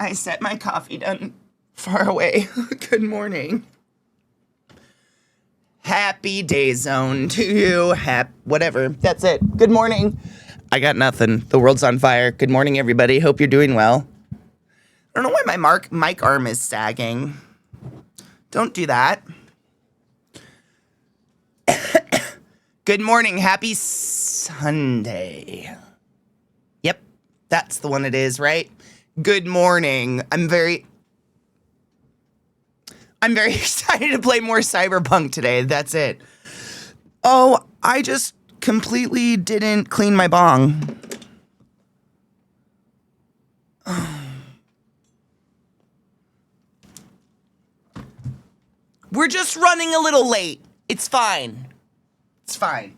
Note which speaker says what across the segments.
Speaker 1: I set my coffee down far away. Good morning. Happy day zone to you. Whatever. That's it. Good morning. I got nothing. The world's on fire. Good morning, everybody. Hope you're doing well. I don't know why my mic arm is sagging. Don't do that. Good morning. Happy Sunday. Yep. That's the one it is, right? Good morning. I'm very excited to play more Cyberpunk today. That's it. Oh, I just completely didn't clean my bong. We're just running a little late. It's fine. It's fine.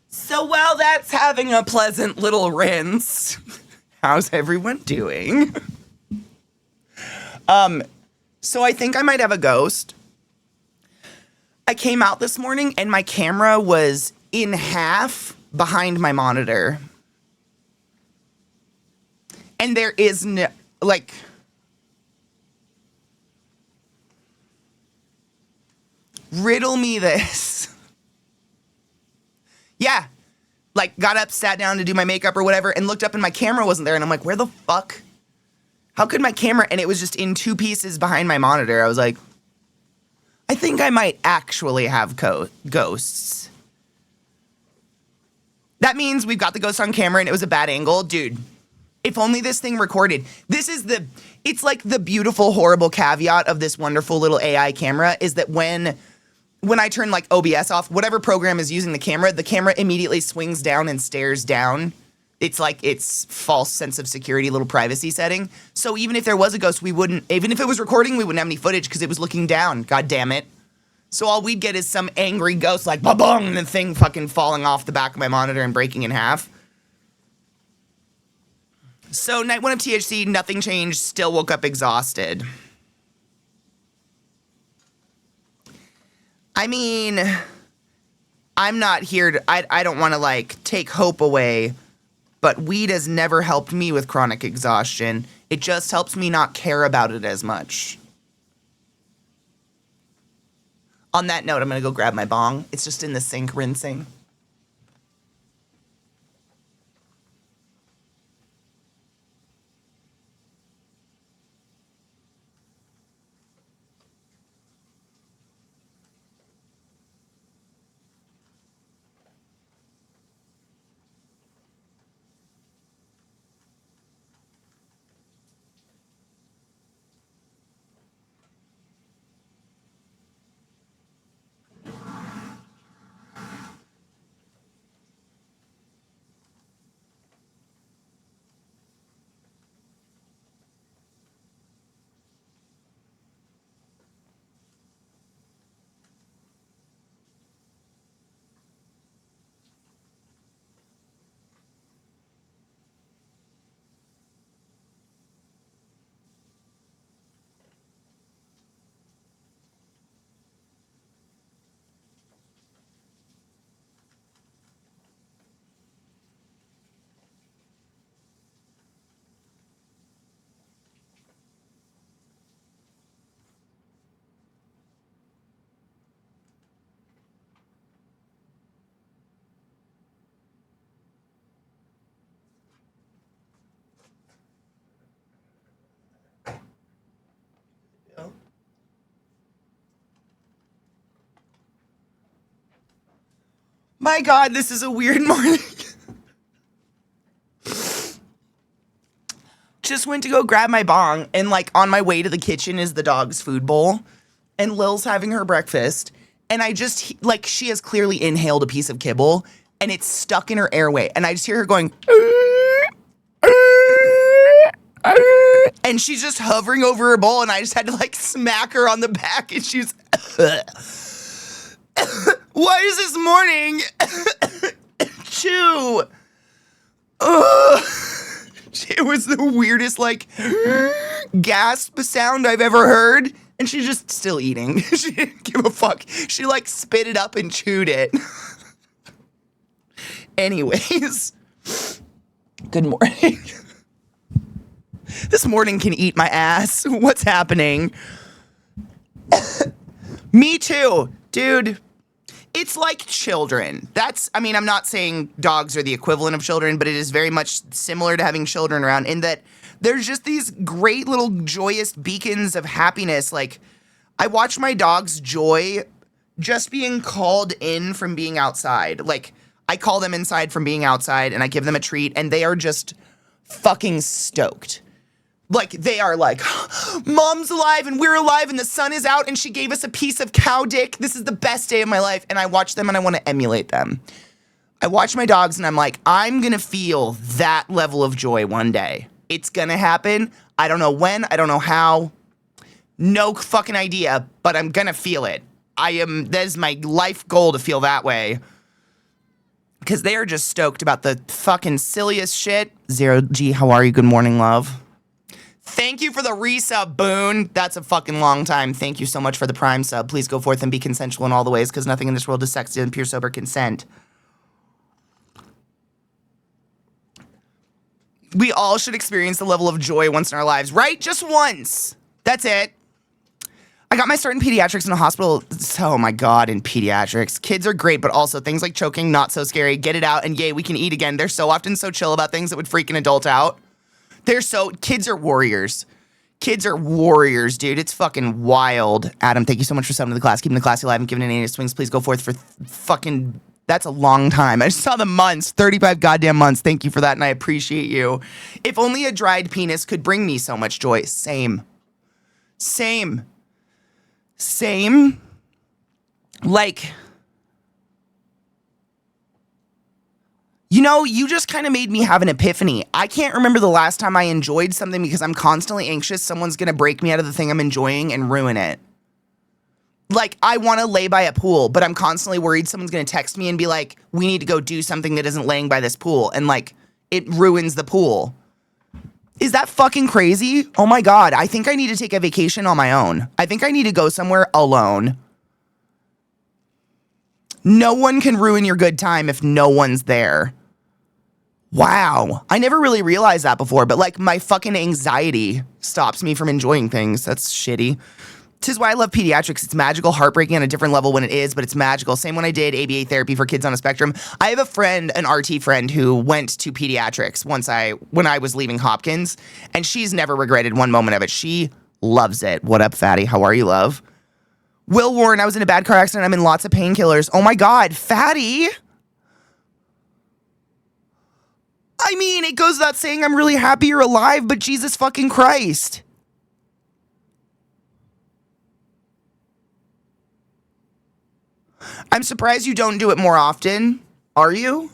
Speaker 1: So while that's having a pleasant little rinse, how's everyone doing? So I think I might have a ghost. I came out this morning and my camera was in half behind my monitor. And there is no, like, riddle me this. Yeah. Like, got up, sat down to do my makeup or whatever, and looked up and my camera wasn't there. And I'm like, where the fuck? How could my camera? And it was just in two pieces behind my monitor. I was like, I think I might actually have ghosts. That means we've got the ghost on camera and it was a bad angle. Dude, if only this thing recorded. It's like the beautiful, horrible caveat of this wonderful little AI camera is that when I turn like OBS off, whatever program is using the camera immediately swings down and stares down. It's like its false sense of security, little privacy setting. So even if there was a ghost, even if it was recording, we wouldn't have any footage because it was looking down. God damn it. So all we'd get is some angry ghost like ba-bong, and the thing fucking falling off the back of my monitor and breaking in half. So night one of THC, nothing changed, still woke up exhausted. I mean, I'm not here to, I don't want to like take hope away, but weed has never helped me with chronic exhaustion. It just helps me not care about it as much. On that note, I'm going to go grab my bong. It's just in the sink rinsing. My God, this is a weird morning. Just went to go grab my bong, and like on my way to the kitchen is the dog's food bowl, and Lil's having her breakfast, and I just, like, she has clearly inhaled a piece of kibble, and it's stuck in her airway, and I just hear her going, and she's just hovering over her bowl, and I just had to like smack her on the back, and she's Why is this morning? Chew. Ugh. It was the weirdest, like, gasp sound I've ever heard. And she's just still eating. She didn't give a fuck. She, like, spit it up and chewed it. Anyways. Good morning. This morning can eat my ass. What's happening? Me too. Dude. It's like children. I'm not saying dogs are the equivalent of children, but it is very much similar to having children around in that there's just these great little joyous beacons of happiness. Like, I watch my dog's joy just being called in from being outside. Like, I call them inside from being outside and I give them a treat and they are just fucking stoked. Like, they are like, Mom's alive and we're alive and the sun is out and she gave us a piece of cow dick. This is the best day of my life. And I watch them and I want to emulate them. I watch my dogs and I'm like, I'm going to feel that level of joy one day. It's going to happen. I don't know when. I don't know how. No fucking idea, but I'm going to feel it. That is my life goal to feel that way. Because they are just stoked about the fucking silliest shit. 0G, how are you? Good morning, love. Thank you for the resub, Boone. That's a fucking long time. Thank you so much for the prime sub. Please go forth and be consensual in all the ways, because nothing in this world is sexy than pure sober consent. We all should experience the level of joy once in our lives, right? Just once. That's it. I got my start in pediatrics in a hospital. Oh my God, in pediatrics. Kids are great, but also things like choking, not so scary. Get it out, and yay, we can eat again. They're so often so chill about things that would freak an adult out. Kids are warriors. Kids are warriors, dude. It's fucking wild. Adam, thank you so much for subbing to the class. Keeping the classy alive and giving it any swings. Please go forth for fucking, that's a long time. I just saw the months, 35 goddamn months. Thank you for that, and I appreciate you. If only a dried penis could bring me so much joy. Same. Like, you know, you just kind of made me have an epiphany. I can't remember the last time I enjoyed something because I'm constantly anxious someone's going to break me out of the thing I'm enjoying and ruin it. Like, I want to lay by a pool, but I'm constantly worried someone's going to text me and be like, we need to go do something that isn't laying by this pool. And, like, it ruins the pool. Is that fucking crazy? Oh, my God. I think I need to take a vacation on my own. I think I need to go somewhere alone. No one can ruin your good time if no one's there. Wow. I never really realized that before, but like my fucking anxiety stops me from enjoying things. That's shitty. 'Tis why I love pediatrics. It's magical, heartbreaking on a different level when it is, but it's magical. Same when I did ABA therapy for kids on a spectrum. I have a friend, an RT friend, who went to pediatrics when I was leaving Hopkins, and she's never regretted one moment of it. She loves it. What up, fatty? How are you, love? Will Warren, I was in a bad car accident. I'm in lots of painkillers. Oh my God, fatty. I mean, it goes without saying I'm really happy you're alive, but Jesus fucking Christ. I'm surprised you don't do it more often. Are you?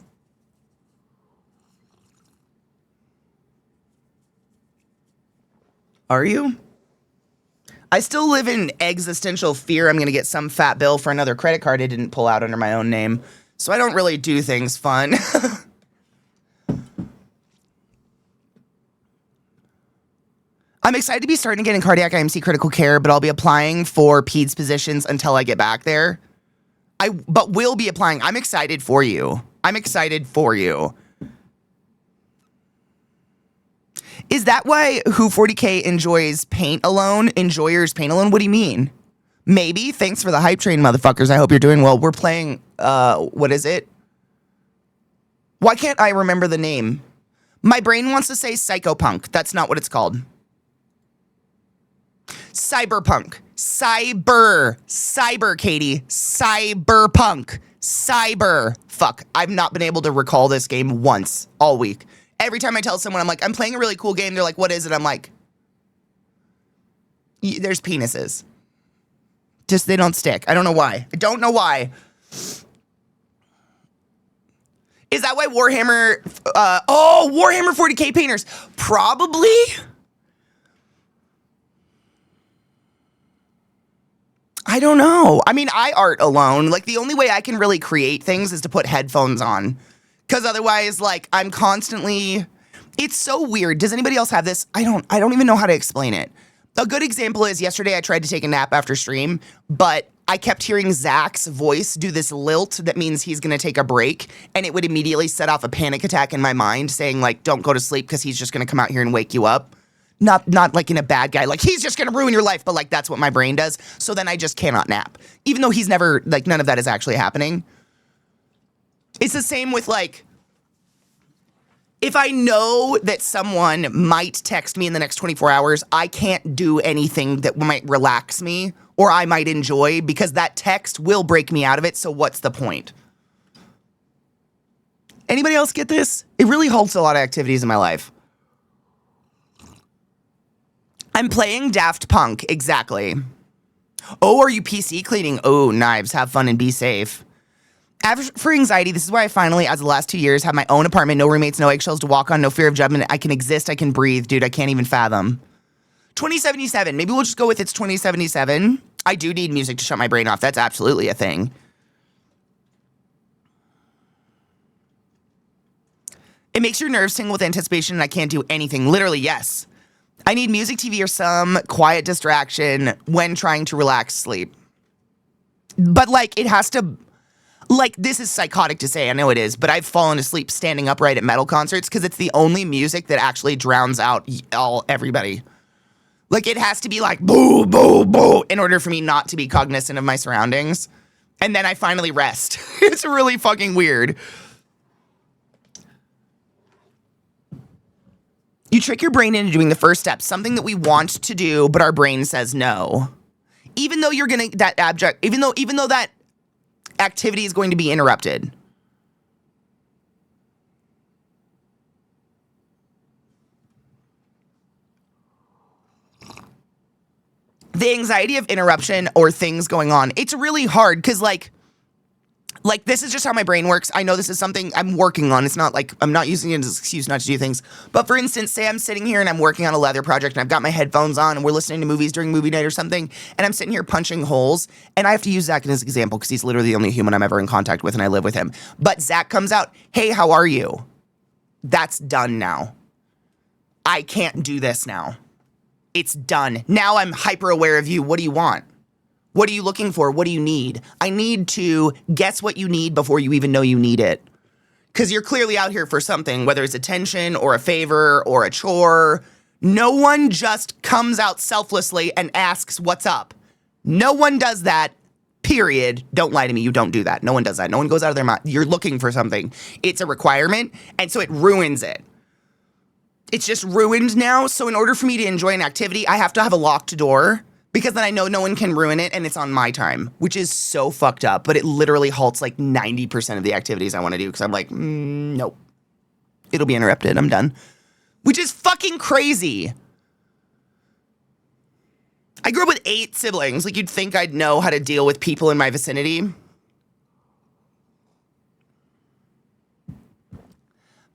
Speaker 1: Are you? I still live in existential fear I'm going to get some fat bill for another credit card I didn't pull out under my own name. So I don't really do things fun. I'm excited to be starting again in cardiac IMC critical care, but I'll be applying for peds positions until I get back there. But will be applying. I'm excited for you. Is that why Who 40K enjoys paint alone? Enjoyers paint alone? What do you mean? Maybe. Thanks for the hype train, motherfuckers. I hope you're doing well. We're playing, what is it? Why can't I remember the name? My brain wants to say psychopunk. That's not what it's called. Cyberpunk. Cyber, Katie. Cyberpunk. Fuck. I've not been able to recall this game once all week. Every time I tell someone, I'm like, I'm playing a really cool game. They're like, what is it? I'm like, there's penises. Just, they don't stick. I don't know why. Is that why Warhammer, Warhammer 40K painters? Probably. I don't know. I mean, I art alone. Like, the only way I can really create things is to put headphones on. Because otherwise, like, I'm constantly... It's so weird. Does anybody else have this? I don't even know how to explain it. A good example is yesterday I tried to take a nap after stream, but I kept hearing Zach's voice do this lilt that means he's going to take a break, and it would immediately set off a panic attack in my mind saying, like, don't go to sleep because he's just going to come out here and wake you up. Not like in a bad guy, like he's just going to ruin your life, but like that's what my brain does. So then I just cannot nap. Even though he's never, like, none of that is actually happening. It's the same with, like, if I know that someone might text me in the next 24 hours, I can't do anything that might relax me or I might enjoy because that text will break me out of it. So what's the point? Anybody else get this? It really halts a lot of activities in my life. I'm playing Daft Punk, exactly. Oh, are you PC cleaning? Oh, knives, have fun and be safe. For anxiety, this is why I finally, as the last 2 years, have my own apartment, no roommates, no eggshells to walk on, no fear of judgment. I can exist, I can breathe. Dude, I can't even fathom. 2077, maybe we'll just go with it's 2077. I do need music to shut my brain off. That's absolutely a thing. It makes your nerves tingle with anticipation and I can't do anything. Literally, yes. I need music, TV, or some quiet distraction when trying to relax sleep. But, like, it has to... Like, this is psychotic to say, I know it is, but I've fallen asleep standing upright at metal concerts because it's the only music that actually drowns out everybody. Like, it has to be like, boo, boo, boo, in order for me not to be cognizant of my surroundings. And then I finally rest. It's really fucking weird. You trick your brain into doing the first step, something that we want to do, but our brain says no. Even though you're gonna, even though that activity is going to be interrupted. The anxiety of interruption or things going on, it's really hard because like this is just how my brain works. I know this is something I'm working on. It's not like I'm not using it as an excuse not to do things. But for instance, say I'm sitting here and I'm working on a leather project and I've got my headphones on and we're listening to movies during movie night or something, and I'm sitting here punching holes, and I have to use Zach as an example because he's literally the only human I'm ever in contact with and I live with him. But Zach comes out, hey, how are you? That's done now. I can't do this now. It's done. Now I'm hyper aware of you. What do you want? What are you looking for? What do you need? I need to guess what you need before you even know you need it. Because you're clearly out here for something, whether it's attention or a favor or a chore. No one just comes out selflessly and asks what's up. No one does that, period. Don't lie to me. You don't do that. No one does that. No one goes out of their mind. You're looking for something. It's a requirement, and so it ruins it. It's just ruined now. So in order for me to enjoy an activity, I have to have a locked door. Because then I know no one can ruin it and it's on my time, which is so fucked up. But it literally halts like 90% of the activities I want to do because I'm like, nope. It'll be interrupted. I'm done. Which is fucking crazy. I grew up with 8 siblings. Like, you'd think I'd know how to deal with people in my vicinity.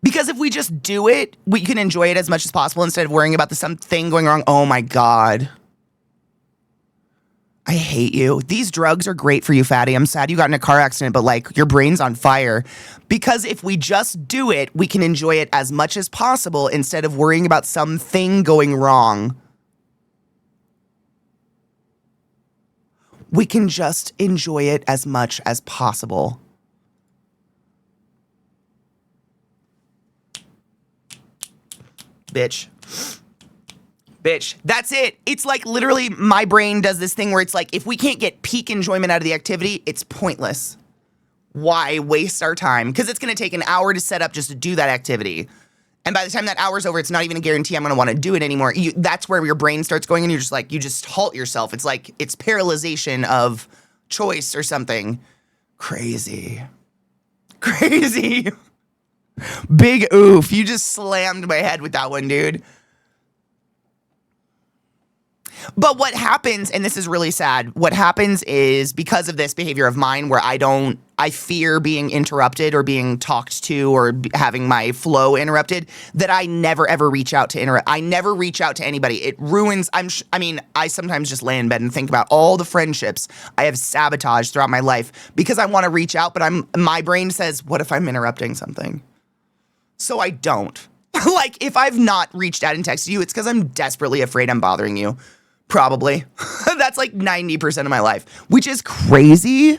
Speaker 1: Because if we just do it, we can enjoy it as much as possible instead of worrying about something going wrong. Oh my God. I hate you. These drugs are great for you, fatty. I'm sad you got in a car accident, but like your brain's on fire. Because if we just do it, we can enjoy it as much as possible instead of worrying about something going wrong. We can just enjoy it as much as possible. Bitch. That's it. It's like literally my brain does this thing where it's like, if we can't get peak enjoyment out of the activity, it's pointless. Why waste our time? Because it's going to take an hour to set up just to do that activity. And by the time that hour's over, it's not even a guarantee I'm going to want to do it anymore. That's where your brain starts going and you're just like, you just halt yourself. It's like, it's paralyzation of choice or something. Crazy. Big oof. You just slammed my head with that one, dude. But what happens, and this is really sad, what happens is because of this behavior of mine where I fear being interrupted or being talked to or having my flow interrupted, that I never ever reach out to I never reach out to anybody. It ruins, I sometimes just lay in bed and think about all the friendships I have sabotaged throughout my life because I want to reach out, but my brain says, what if I'm interrupting something? So I don't. Like, if I've not reached out and texted you, it's because I'm desperately afraid I'm bothering you. Probably. That's like 90% of my life, which is crazy.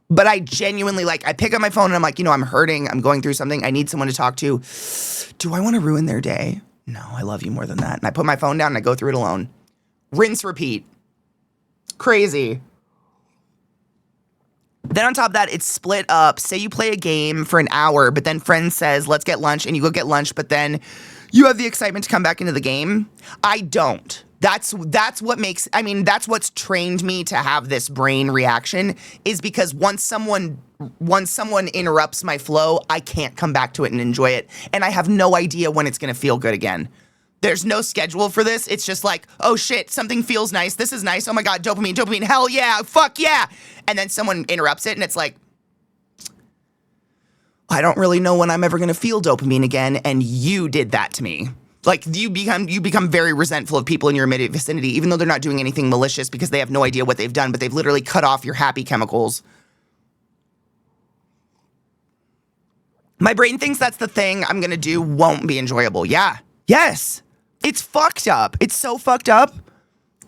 Speaker 1: But I genuinely, like, I pick up my phone and I'm like, I'm hurting. I'm going through something. I need someone to talk to. Do I want to ruin their day? No, I love you more than that. And I put my phone down and I go through it alone. Rinse, repeat. Crazy. Then on top of that, it's split up. Say you play a game for an hour, but then friend says, let's get lunch, and you go get lunch, but then you have the excitement to come back into the game. I don't. That's what makes, that's what's trained me to have this brain reaction, is because once someone interrupts my flow, I can't come back to it and enjoy it. And I have no idea when it's going to feel good again. There's no schedule for this. It's just like, oh shit, something feels nice. This is nice. Oh my God, dopamine, hell yeah, fuck yeah. And then someone interrupts it and it's like, I don't really know when I'm ever going to feel dopamine again. And you did that to me. Like, you become very resentful of people in your immediate vicinity, even though they're not doing anything malicious because they have no idea what they've done, but they've literally cut off your happy chemicals. My brain thinks that's the thing I'm going to do won't be enjoyable. Yeah. Yes. It's fucked up. It's so fucked up.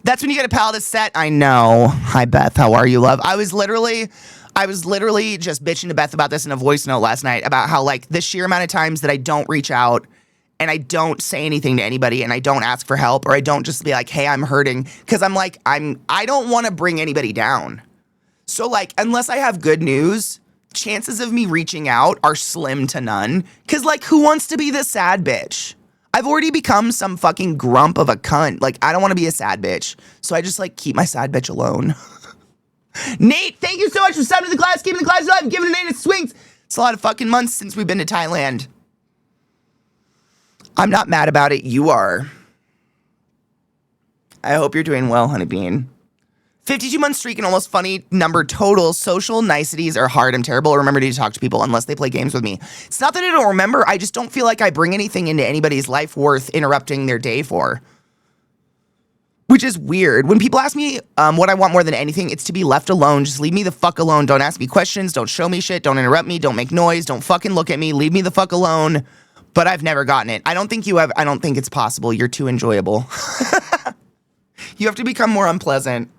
Speaker 1: That's when you get a palette set. I know. Hi, Beth. How are you, love? I was literally just bitching to Beth about this in a voice note last night about how, like, the sheer amount of times that I don't reach out and I don't say anything to anybody and I don't ask for help or I don't just be like, hey, I'm hurting. Because I'm like, I don't want to bring anybody down. So, like, unless I have good news, chances of me reaching out are slim to none. Because, like, who wants to be the sad bitch? I've already become some fucking grump of a cunt. Like, I don't want to be a sad bitch. So I just, like, keep my sad bitch alone. Nate, thank you so much for subbing to the class, keeping the class alive, giving Nate a swings. It's a lot of fucking months since we've been to Thailand. I'm not mad about it. You are. I hope you're doing well, Honeybean. 52-month streak and almost funny number total. Social niceties are hard. I'm terrible at remembering to talk to people unless they play games with me. It's not that I don't remember. I just don't feel like I bring anything into anybody's life worth interrupting their day for. Which is weird. When people ask me what I want more than anything, it's to be left alone. Just leave me the fuck alone. Don't ask me questions. Don't show me shit. Don't interrupt me. Don't make noise. Don't fucking look at me. Leave me the fuck alone. But I've never gotten it. I don't think you have. I don't think it's possible. You're too enjoyable. You have to become more unpleasant.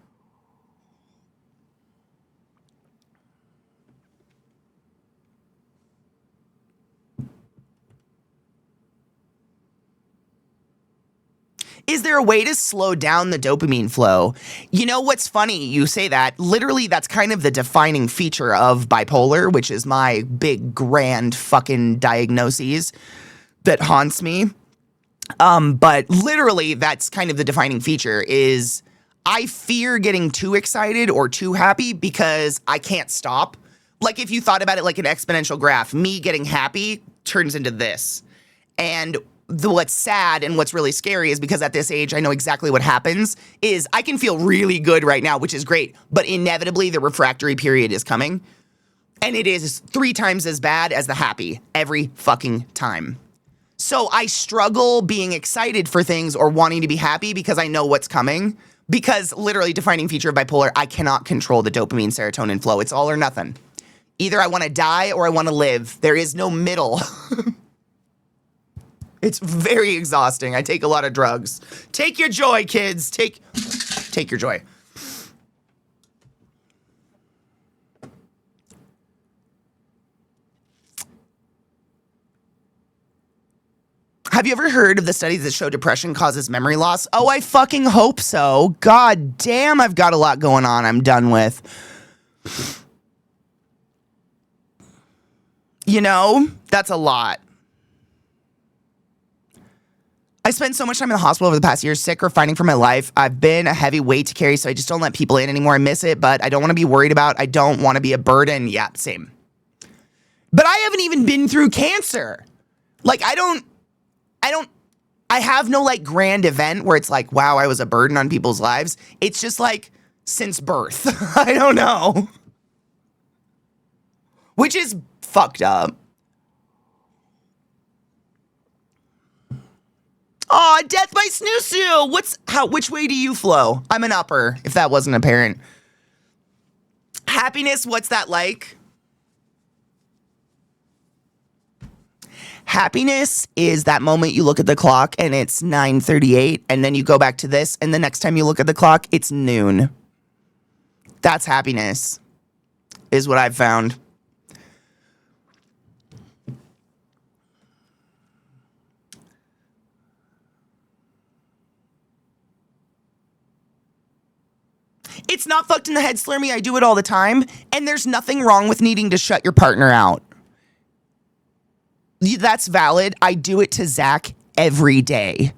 Speaker 1: Is there a way to slow down the dopamine flow? You know what's funny? You say that. Literally, that's kind of the defining feature of bipolar, which is my big, grand fucking diagnoses that haunts me. But literally, that's kind of the defining feature is I fear getting too excited or too happy because I can't stop. Like, if you thought about it like an exponential graph, me getting happy turns into this. And what's sad and what's really scary is because at this age, I know exactly what happens is I can feel really good right now, which is great, but inevitably the refractory period is coming. And it is 3 times as bad as the happy every fucking time. So I struggle being excited for things or wanting to be happy because I know what's coming. Because literally defining feature of bipolar, I cannot control the dopamine serotonin flow. It's all or nothing. Either I want to die or I want to live. There is no middle. It's very exhausting. I take a lot of drugs. Take your joy, kids. Take your joy. Have you ever heard of the studies that show depression causes memory loss? Oh, I fucking hope so. God damn, I've got a lot going on I'm done with. You know, that's a lot. I spent so much time in the hospital over the past year, sick or fighting for my life. I've been a heavy weight to carry, so I just don't let people in anymore. I miss it, but I don't want to be worried about. I don't want to be a burden. Yeah, same. But I haven't even been through cancer. Like, I don't I have no like grand event where it's like, wow, I was a burden on people's lives. It's just like since birth. I don't know. Which is fucked up. Aw, death by snoo-snoo. Which way do you flow? I'm an upper, if that wasn't apparent. Happiness, what's that like? Happiness is that moment you look at the clock and it's 9:38, and then you go back to this, and the next time you look at the clock, it's noon. That's happiness, is what I've found. It's not fucked in the head, Slurmy. I do it all the time. And there's nothing wrong with needing to shut your partner out. That's valid. I do it to Zach every day.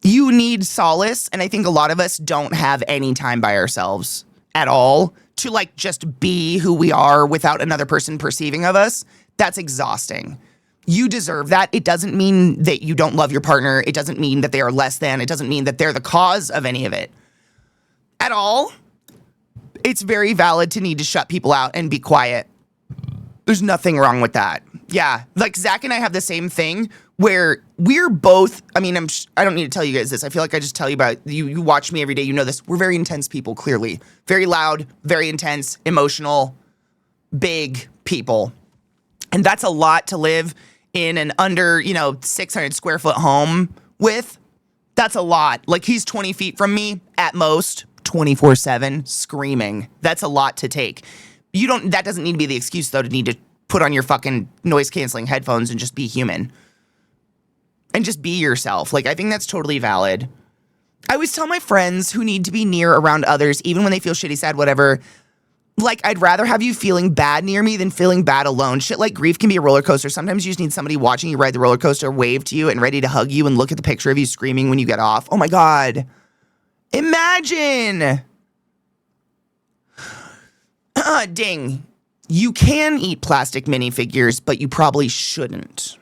Speaker 1: You need solace. And I think a lot of us don't have any time by ourselves at all to like just be who we are without another person perceiving of us. That's exhausting. You deserve that. It doesn't mean that you don't love your partner. It doesn't mean that they are less than. It doesn't mean that they're the cause of any of it. At all. It's very valid to need to shut people out and be quiet. There's nothing wrong with that. Yeah, like Zach and I have the same thing where we're both, I mean, I don't need to tell you guys this. I feel like I just tell you about, you watch me every day, you know this. We're very intense people, clearly. Very loud, very intense, emotional, big people. And that's a lot to live in an under, 600 square foot home with. That's a lot. Like he's 20 feet from me at most. 24/7 screaming. That's a lot to take. That doesn't need to be the excuse though to need to put on your fucking noise canceling headphones and just be human. And just be yourself. Like I think that's totally valid. I always tell my friends who need to be near around others, even when they feel shitty, sad, whatever, like I'd rather have you feeling bad near me than feeling bad alone. Shit like grief can be a roller coaster. Sometimes you just need somebody watching you ride the roller coaster, wave to you and ready to hug you and look at the picture of you screaming when you get off. Oh my God. Imagine. Ding. You can eat plastic minifigures, but you probably shouldn't.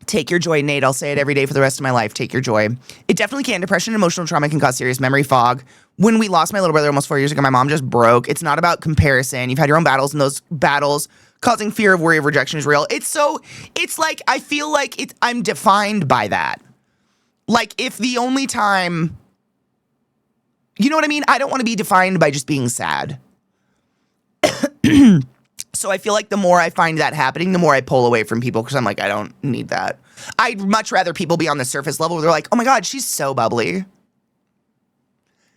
Speaker 1: Take your joy, Nate. I'll say it every day for the rest of my life. Take your joy. It definitely can. Depression and emotional trauma can cause serious memory fog. When we lost my little brother almost 4 years ago, my mom just broke. It's not about comparison. You've had your own battles, and those battles causing fear of worry of rejection is real. It's like, I feel like I'm defined by that. Like, if the only time, you know what I mean? I don't want to be defined by just being sad. So I feel like the more I find that happening, the more I pull away from people because I'm like, I don't need that. I'd much rather people be on the surface level where they're like, oh my God, she's so bubbly.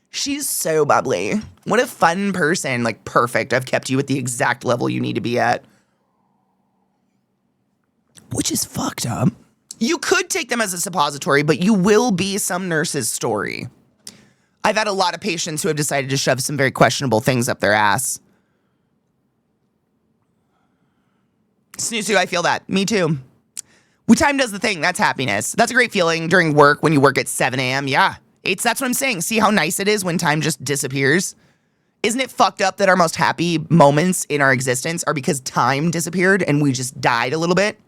Speaker 1: She's so bubbly. What a fun person. Like, perfect. I've kept you at the exact level you need to be at. Which is fucked up. You could take them as a suppository, but you will be some nurse's story. I've had a lot of patients who have decided to shove some very questionable things up their ass. Snoozu, I feel that. Me too. When time does the thing, that's happiness. That's a great feeling during work when you work at 7 a.m. Yeah, that's what I'm saying. See how nice it is when time just disappears? Isn't it fucked up that our most happy moments in our existence are because time disappeared and we just died a little bit?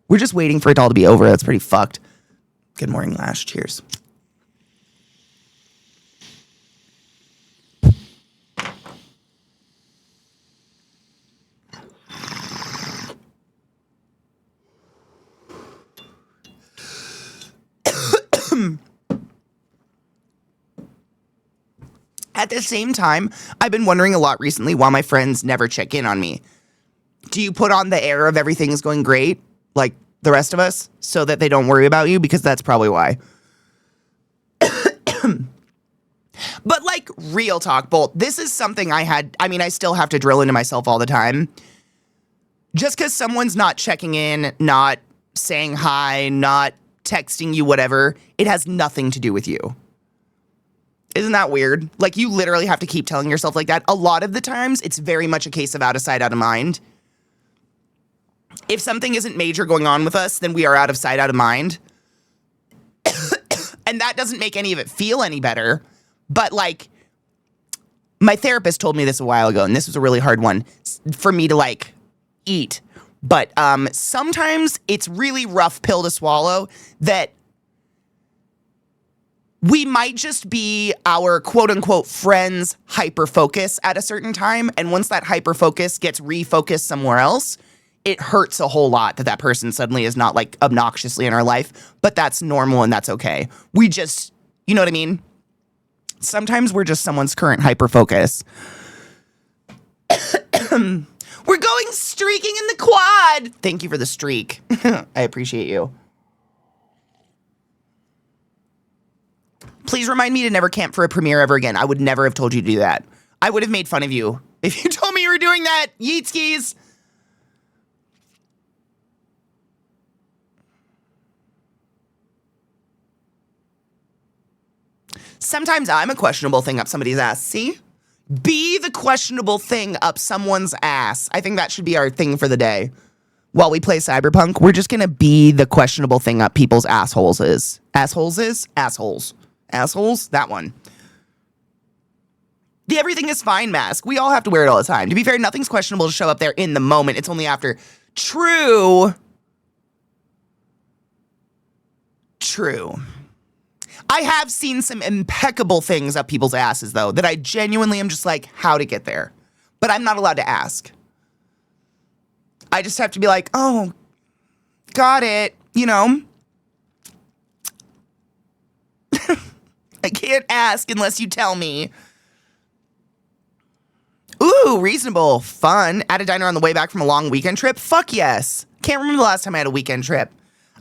Speaker 1: We're just waiting for it all to be over. That's pretty fucked. Good morning, Lash. Cheers. At the same time, I've been wondering a lot recently why my friends never check in on me. Do you put on the air of everything is going great, like the rest of us, so that they don't worry about you? Because that's probably why. But like, real talk, Bolt, this is something I still have to drill into myself all the time. Just because someone's not checking in, not saying hi, not texting you, whatever, it has nothing to do with you. Isn't that weird? Like, you literally have to keep telling yourself like that. A lot of the times, it's very much a case of out of sight, out of mind. If something isn't major going on with us, then we are out of sight, out of mind. And that doesn't make any of it feel any better. But, like, my therapist told me this a while ago, and this was a really hard one for me to, like, eat. But sometimes it's really rough pill to swallow that we might just be our quote unquote friends hyper focus at a certain time. And once that hyper focus gets refocused somewhere else, it hurts a whole lot that that person suddenly is not like obnoxiously in our life. But that's normal and that's okay. We just, you know what I mean? Sometimes we're just someone's current hyper focus. We're going streaking in the quad. Thank you for the streak. I appreciate you. Please remind me to never camp for a premiere ever again. I would never have told you to do that. I would have made fun of you if you told me you were doing that. Yeet skis. Sometimes I'm a questionable thing up somebody's ass. See? Be the questionable thing up someone's ass. I think that should be our thing for the day. While we play Cyberpunk, we're just going to be the questionable thing up people's assholes is. Assholes is? Assholes. Assholes? That one. The everything is fine mask. We all have to wear it all the time. To be fair, nothing's questionable to show up there in the moment. It's only after. True. I have seen some impeccable things up people's asses, though, that I genuinely am just like, how to get there. But I'm not allowed to ask. I just have to be like, oh, got it, you know? I can't ask unless you tell me. Ooh, reasonable, fun. At a diner on the way back from a long weekend trip? Fuck yes. Can't remember the last time I had a weekend trip.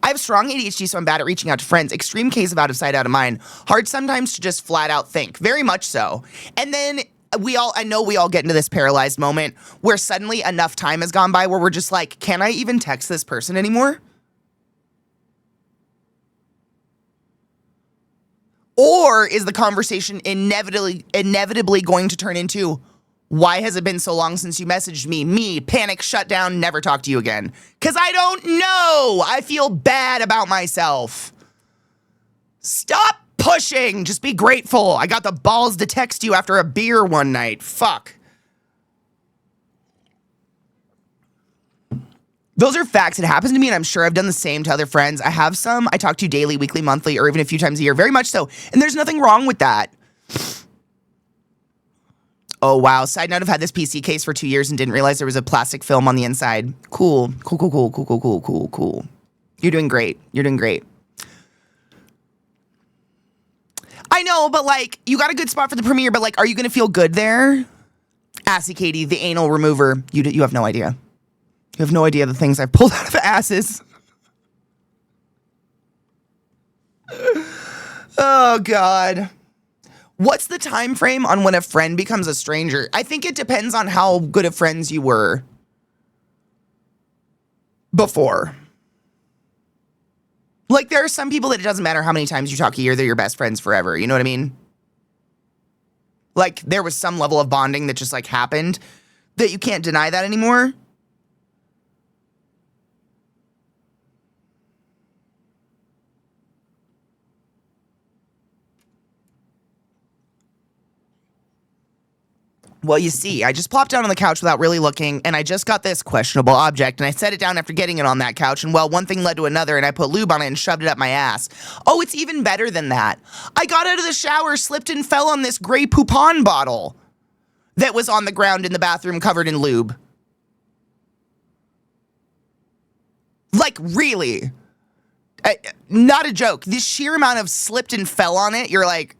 Speaker 1: I have strong ADHD, so I'm bad at reaching out to friends. Extreme case of out of sight, out of mind. Hard sometimes to just flat out think. Very much so. And then I know we all get into this paralyzed moment where suddenly enough time has gone by where we're just like, can I even text this person anymore? Or is the conversation inevitably going to turn into, why has it been so long since you messaged me? Me, panic, shut down, never talk to you again. Because I don't know. I feel bad about myself. Stop pushing. Just be grateful. I got the balls to text you after a beer one night. Fuck. Those are facts. It happens to me, and I'm sure I've done the same to other friends. I have some I talk to daily, weekly, monthly, or even a few times a year. Very much so. And there's nothing wrong with that. Oh, wow. Side note, I've had this PC case for 2 years and didn't realize there was a plastic film on the inside. Cool. You're doing great. I know, but like, you got a good spot for the premiere, but like, are you going to feel good there? ClassyKatie, the anal remover. You have no idea. You have no idea the things I've pulled out of asses. Oh, God. What's the time frame on when a friend becomes a stranger? I think it depends on how good of friends you were before. Like, there are some people that it doesn't matter how many times you talk a year, they're your best friends forever. You know what I mean? Like, there was some level of bonding that just, like, happened that you can't deny that anymore. Well, you see, I just plopped down on the couch without really looking, and I just got this questionable object, and I set it down after getting it on that couch, and well, one thing led to another, and I put lube on it and shoved it up my ass. Oh, it's even better than that. I got out of the shower, slipped and fell on this gray Poupon bottle that was on the ground in the bathroom covered in lube. Like, really. Not a joke. This sheer amount of slipped and fell on it, you're like,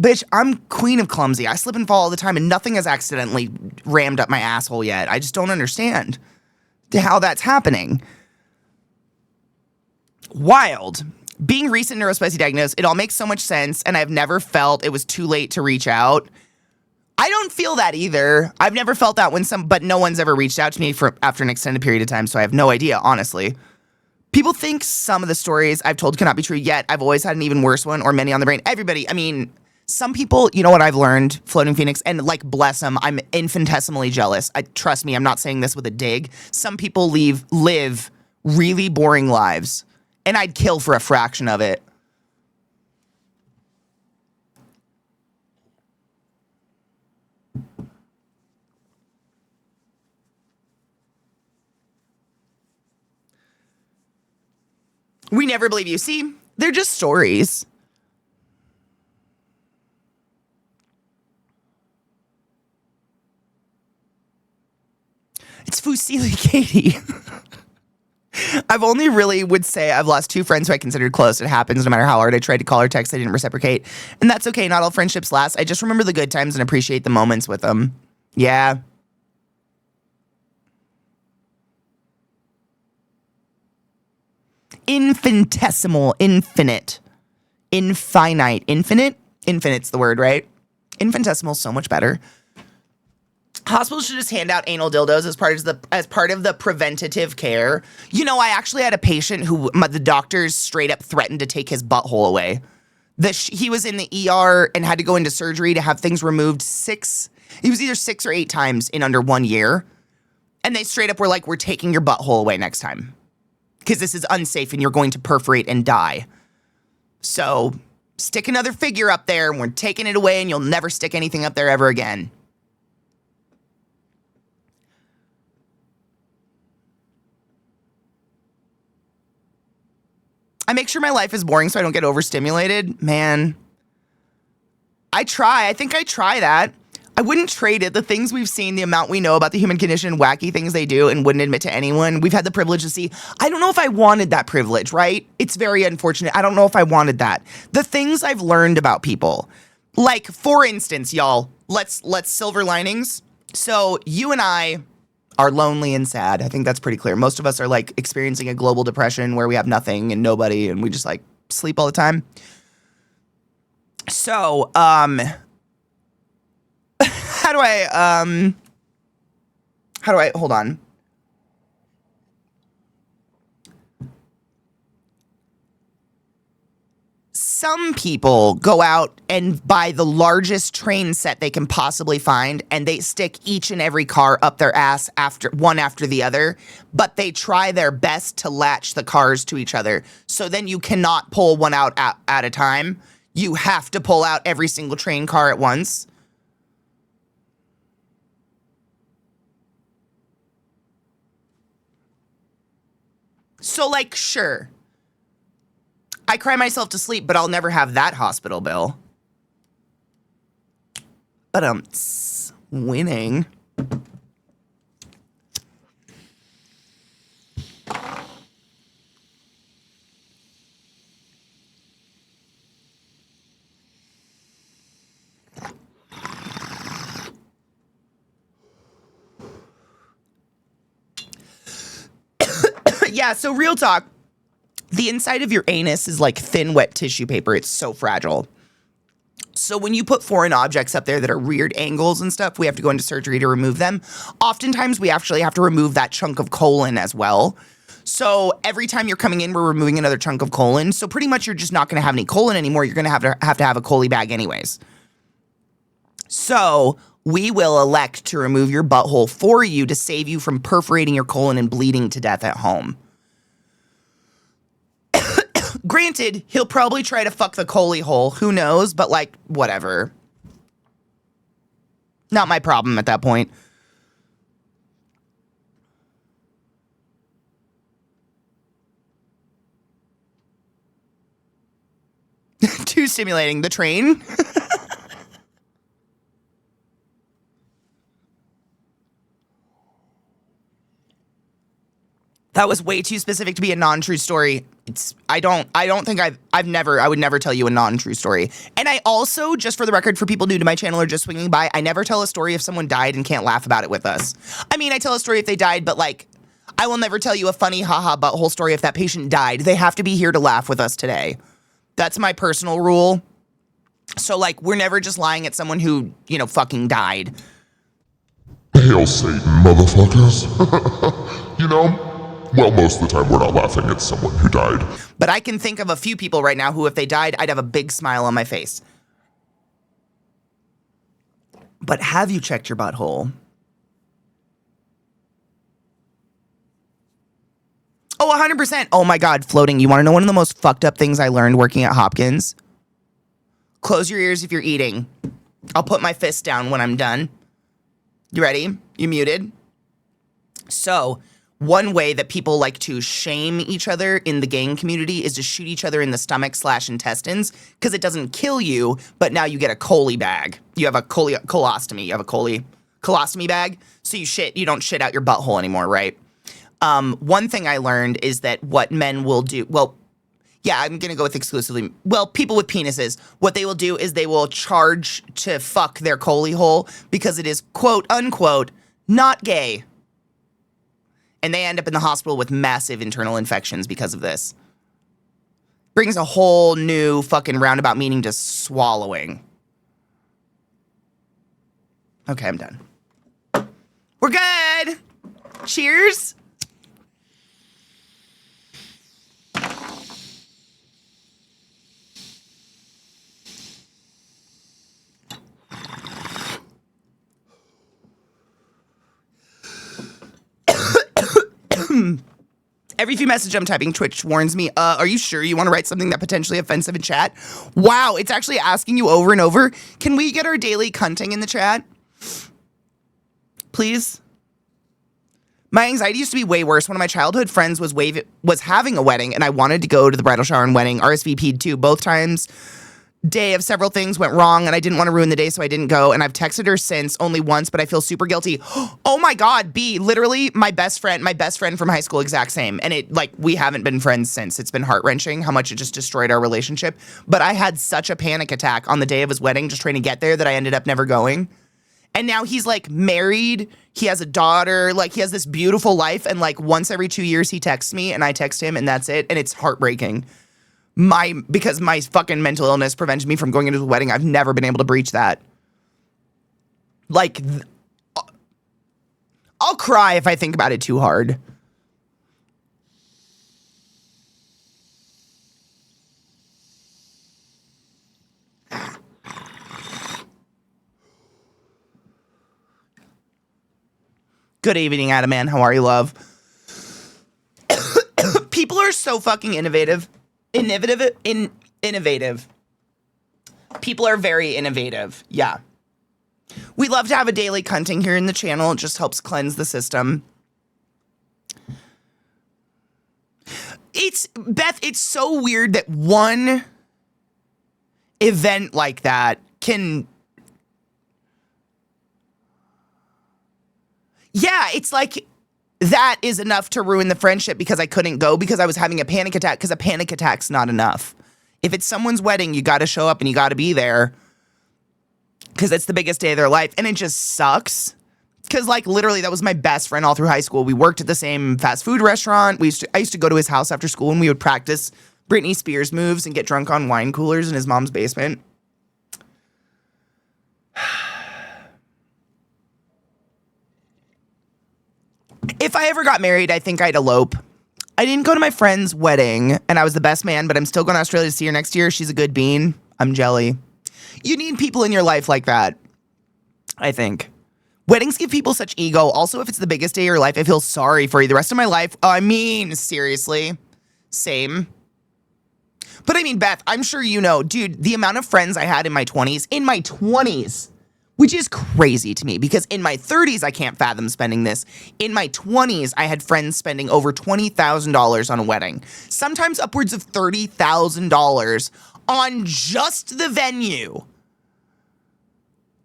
Speaker 1: bitch, I'm queen of clumsy. I slip and fall all the time, and nothing has accidentally rammed up my asshole yet. I just don't understand how that's happening. Wild. Being recent neurospicy diagnosed, it all makes so much sense, and I've never felt it was too late to reach out. I don't feel that either. I've never felt that but no one's ever reached out to me after an extended period of time, so I have no idea, honestly. People think some of the stories I've told cannot be true, yet I've always had an even worse one, or many on the brain. Everybody, I mean, some people, you know what I've learned, Floating Phoenix, and like, bless them, I'm infinitesimally jealous. Trust me, I'm not saying this with a dig. Some people live really boring lives, and I'd kill for a fraction of it. We never believe you. See, they're just stories. It's ClassyKatie. I've only really would say I've lost 2 friends who I considered close. It happens no matter how hard I tried to call or text, they didn't reciprocate. And that's okay. Not all friendships last. I just remember the good times and appreciate the moments with them. Yeah. Infinitesimal, infinite, infinite, infinite. Infinite's the word, right? Infinitesimal is so much better. Hospitals should just hand out anal dildos as part of the preventative care. You know, I actually had a patient who the doctors straight up threatened to take his butthole away. He was in the ER and had to go into surgery to have things removed he was either 6 or 8 times in under 1 year. And they straight up were like, we're taking your butthole away next time, because this is unsafe and you're going to perforate and die. So stick another figure up there and we're taking it away and you'll never stick anything up there ever again. I make sure my life is boring so I don't get overstimulated. Man, I think I try that. I wouldn't trade it. The things we've seen, the amount we know about the human condition, wacky things they do and wouldn't admit to anyone. We've had the privilege to see. I don't know if I wanted that privilege, right? It's very unfortunate. I don't know if I wanted that. The things I've learned about people. Like, for instance, y'all, let's silver linings. So you and I are lonely and sad. I think that's pretty clear. Most of us are like experiencing a global depression where we have nothing and nobody and we just like sleep all the time. So, how do I hold on. Some people go out and buy the largest train set they can possibly find, and they stick each and every car up their ass one after the other, but they try their best to latch the cars to each other. So then you cannot pull one out at a time. You have to pull out every single train car at once. So, like, sure, I cry myself to sleep, but I'll never have that hospital bill. But winning. Yeah, so real talk. The inside of your anus is like thin, wet tissue paper. It's so fragile. So when you put foreign objects up there that are weird angles and stuff, we have to go into surgery to remove them. Oftentimes, we actually have to remove that chunk of colon as well. So every time you're coming in, we're removing another chunk of colon. So pretty much you're just not going to have any colon anymore. You're going to have a coli bag anyways. So we will elect to remove your butthole for you to save you from perforating your colon and bleeding to death at home. Granted, he'll probably try to fuck the coli hole. Who knows? But, like, whatever. Not my problem at that point. Too stimulating. The train? That was way too specific to be a non-true story. I would never tell you a non-true story. And I also, just for the record, for people new to my channel or just swinging by, I never tell a story if someone died and can't laugh about it with us. I mean, I tell a story if they died, but like, I will never tell you a funny haha butthole story if that patient died. They have to be here to laugh with us today. That's my personal rule. So like, we're never just lying at someone who, fucking died.
Speaker 2: Hail Satan, motherfuckers. Well, most of the time we're not laughing at someone who died.
Speaker 1: But I can think of a few people right now who, if they died, I'd have a big smile on my face. But have you checked your butthole? Oh, 100%. Oh my God, floating. You want to know one of the most fucked up things I learned working at Hopkins? Close your ears if you're eating. I'll put my fist down when I'm done. You ready? You muted? So, one way that people like to shame each other in the gang community is to shoot each other in the stomach/intestines because it doesn't kill you, but now you get a coli bag. You have a colostomy. You have a colostomy bag, so you don't shit out your butthole anymore, right? One thing I learned is that what men will do, I'm going to go with exclusively, people with penises, what they will do is they will charge to fuck their coley hole because it is, quote, unquote, not gay. And they end up in the hospital with massive internal infections because of this. Brings a whole new fucking roundabout meaning to swallowing. Okay, I'm done. We're good. Cheers. Every few messages I'm typing, Twitch warns me, are you sure you want to write something that potentially offensive in chat? Wow, it's actually asking you over and over. Can we get our daily cunting in the chat? Please? My anxiety used to be way worse. One of my childhood friends was having a wedding, and I wanted to go to the bridal shower and wedding, RSVP'd too, both times. Day of several things went wrong, and I didn't want to ruin the day, so I didn't go, and I've texted her since, only once, but I feel super guilty. Oh my God, B, literally my best friend from high school, exact same, and we haven't been friends since. It's been heart-wrenching how much it just destroyed our relationship, but I had such a panic attack on the day of his wedding just trying to get there that I ended up never going. And now he's married, he has a daughter, he has this beautiful life, and once every 2 years he texts me and I text him, and that's it, and it's heartbreaking. Because my fucking mental illness prevented me from going into the wedding, I've never been able to breach that. I'll cry if I think about it too hard. Good evening, Adaman. How are you, love? People are so fucking innovative. Innovative. People are very innovative. Yeah. We love to have a daily cunting here in the channel. It just helps cleanse the system. Beth, it's so weird that one event like that can... Yeah, it's that is enough to ruin the friendship because I couldn't go because I was having a panic attack, because a panic attack's not enough. If it's someone's wedding, you got to show up and you got to be there because it's the biggest day of their life. And it just sucks because literally that was my best friend all through high school. We worked at the same fast food restaurant. I used to go to his house after school and we would practice Britney Spears moves and get drunk on wine coolers in his mom's basement. If I ever got married, I think I'd elope. I didn't go to my friend's wedding, and I was the best man, but I'm still going to Australia to see her next year. She's a good bean. I'm jelly. You need people in your life like that, I think. Weddings give people such ego. Also, if it's the biggest day of your life, I feel sorry for you. The rest of my life, seriously. Same. But Beth, I'm sure you know, dude, the amount of friends I had in my 20s, which is crazy to me because in my 30s, I can't fathom spending this. In my 20s, I had friends spending over $20,000 on a wedding, sometimes upwards of $30,000 on just the venue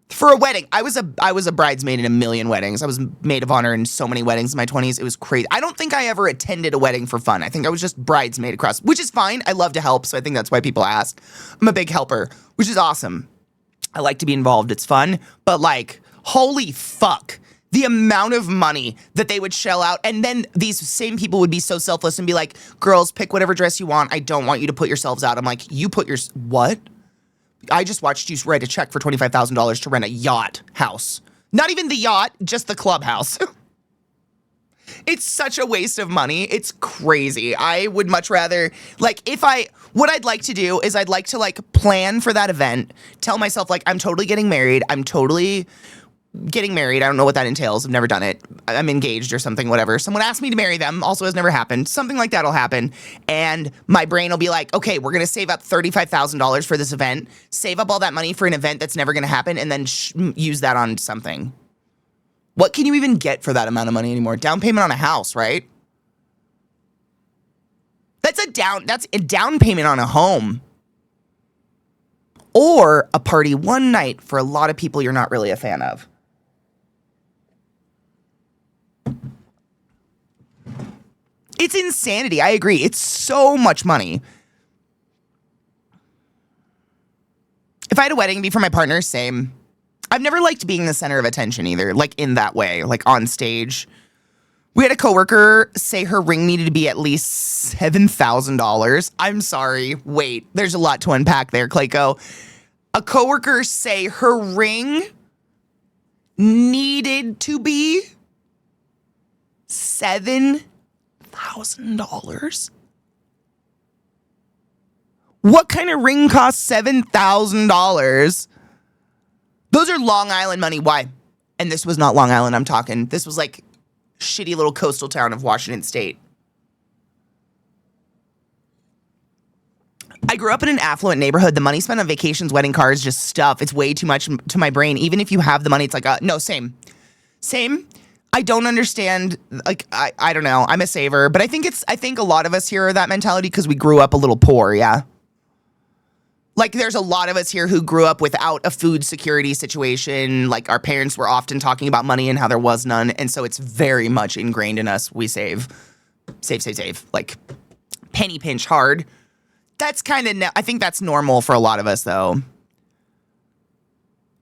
Speaker 1: for a wedding. I was a bridesmaid in a million weddings. I was maid of honor in so many weddings in my 20s. It was crazy. I don't think I ever attended a wedding for fun. I think I was just bridesmaid across, which is fine. I love to help, so I think that's why people ask. I'm a big helper, which is awesome. I like to be involved. It's fun. But holy fuck, the amount of money that they would shell out. And then these same people would be so selfless and be like, girls, pick whatever dress you want. I don't want you to put yourselves out. I'm like, you put your... What? I just watched you write a check for $25,000 to rent a yacht house. Not even the yacht, just the clubhouse. It's such a waste of money. It's crazy. I would much rather, what I'd like to do is I'd like to plan for that event, tell myself I'm totally getting married. I don't know what that entails. I've never done it. I'm engaged or something, whatever. Someone asked me to marry them. Also has never happened. Something like that'll happen. And my brain will be like, okay, we're going to save up $35,000 for this event, save up all that money for an event that's never going to happen, and then use that on something. What can you even get for that amount of money anymore? Down payment on a house, right? That's a down payment on a home. Or a party one night for a lot of people you're not really a fan of. It's insanity. I agree. It's so much money. If I had a wedding, it'd be for my partner, same. I've never liked being the center of attention either, like in that way, like on stage. We had a coworker say her ring needed to be at least $7,000. I'm sorry. Wait, there's a lot to unpack there, Clayco. A coworker say her ring needed to be $7,000. What kind of ring costs $7,000? Those are Long Island money. Why? And this was not Long Island I'm talking. This was like shitty little coastal town of Washington State. I grew up in an affluent neighborhood. The money spent on vacations, wedding cars, just stuff. It's way too much to my brain. Even if you have the money, it's like, no, same. I don't understand. Like, I don't know. I'm a saver, but I think a lot of us here are that mentality because we grew up a little poor. Yeah. Like, there's a lot of us here who grew up without a food security situation. Like, our parents were often talking about money and how there was none. And so it's very much ingrained in us. We save. Like, penny pinch hard. That's kind of, I think that's normal for a lot of us, though.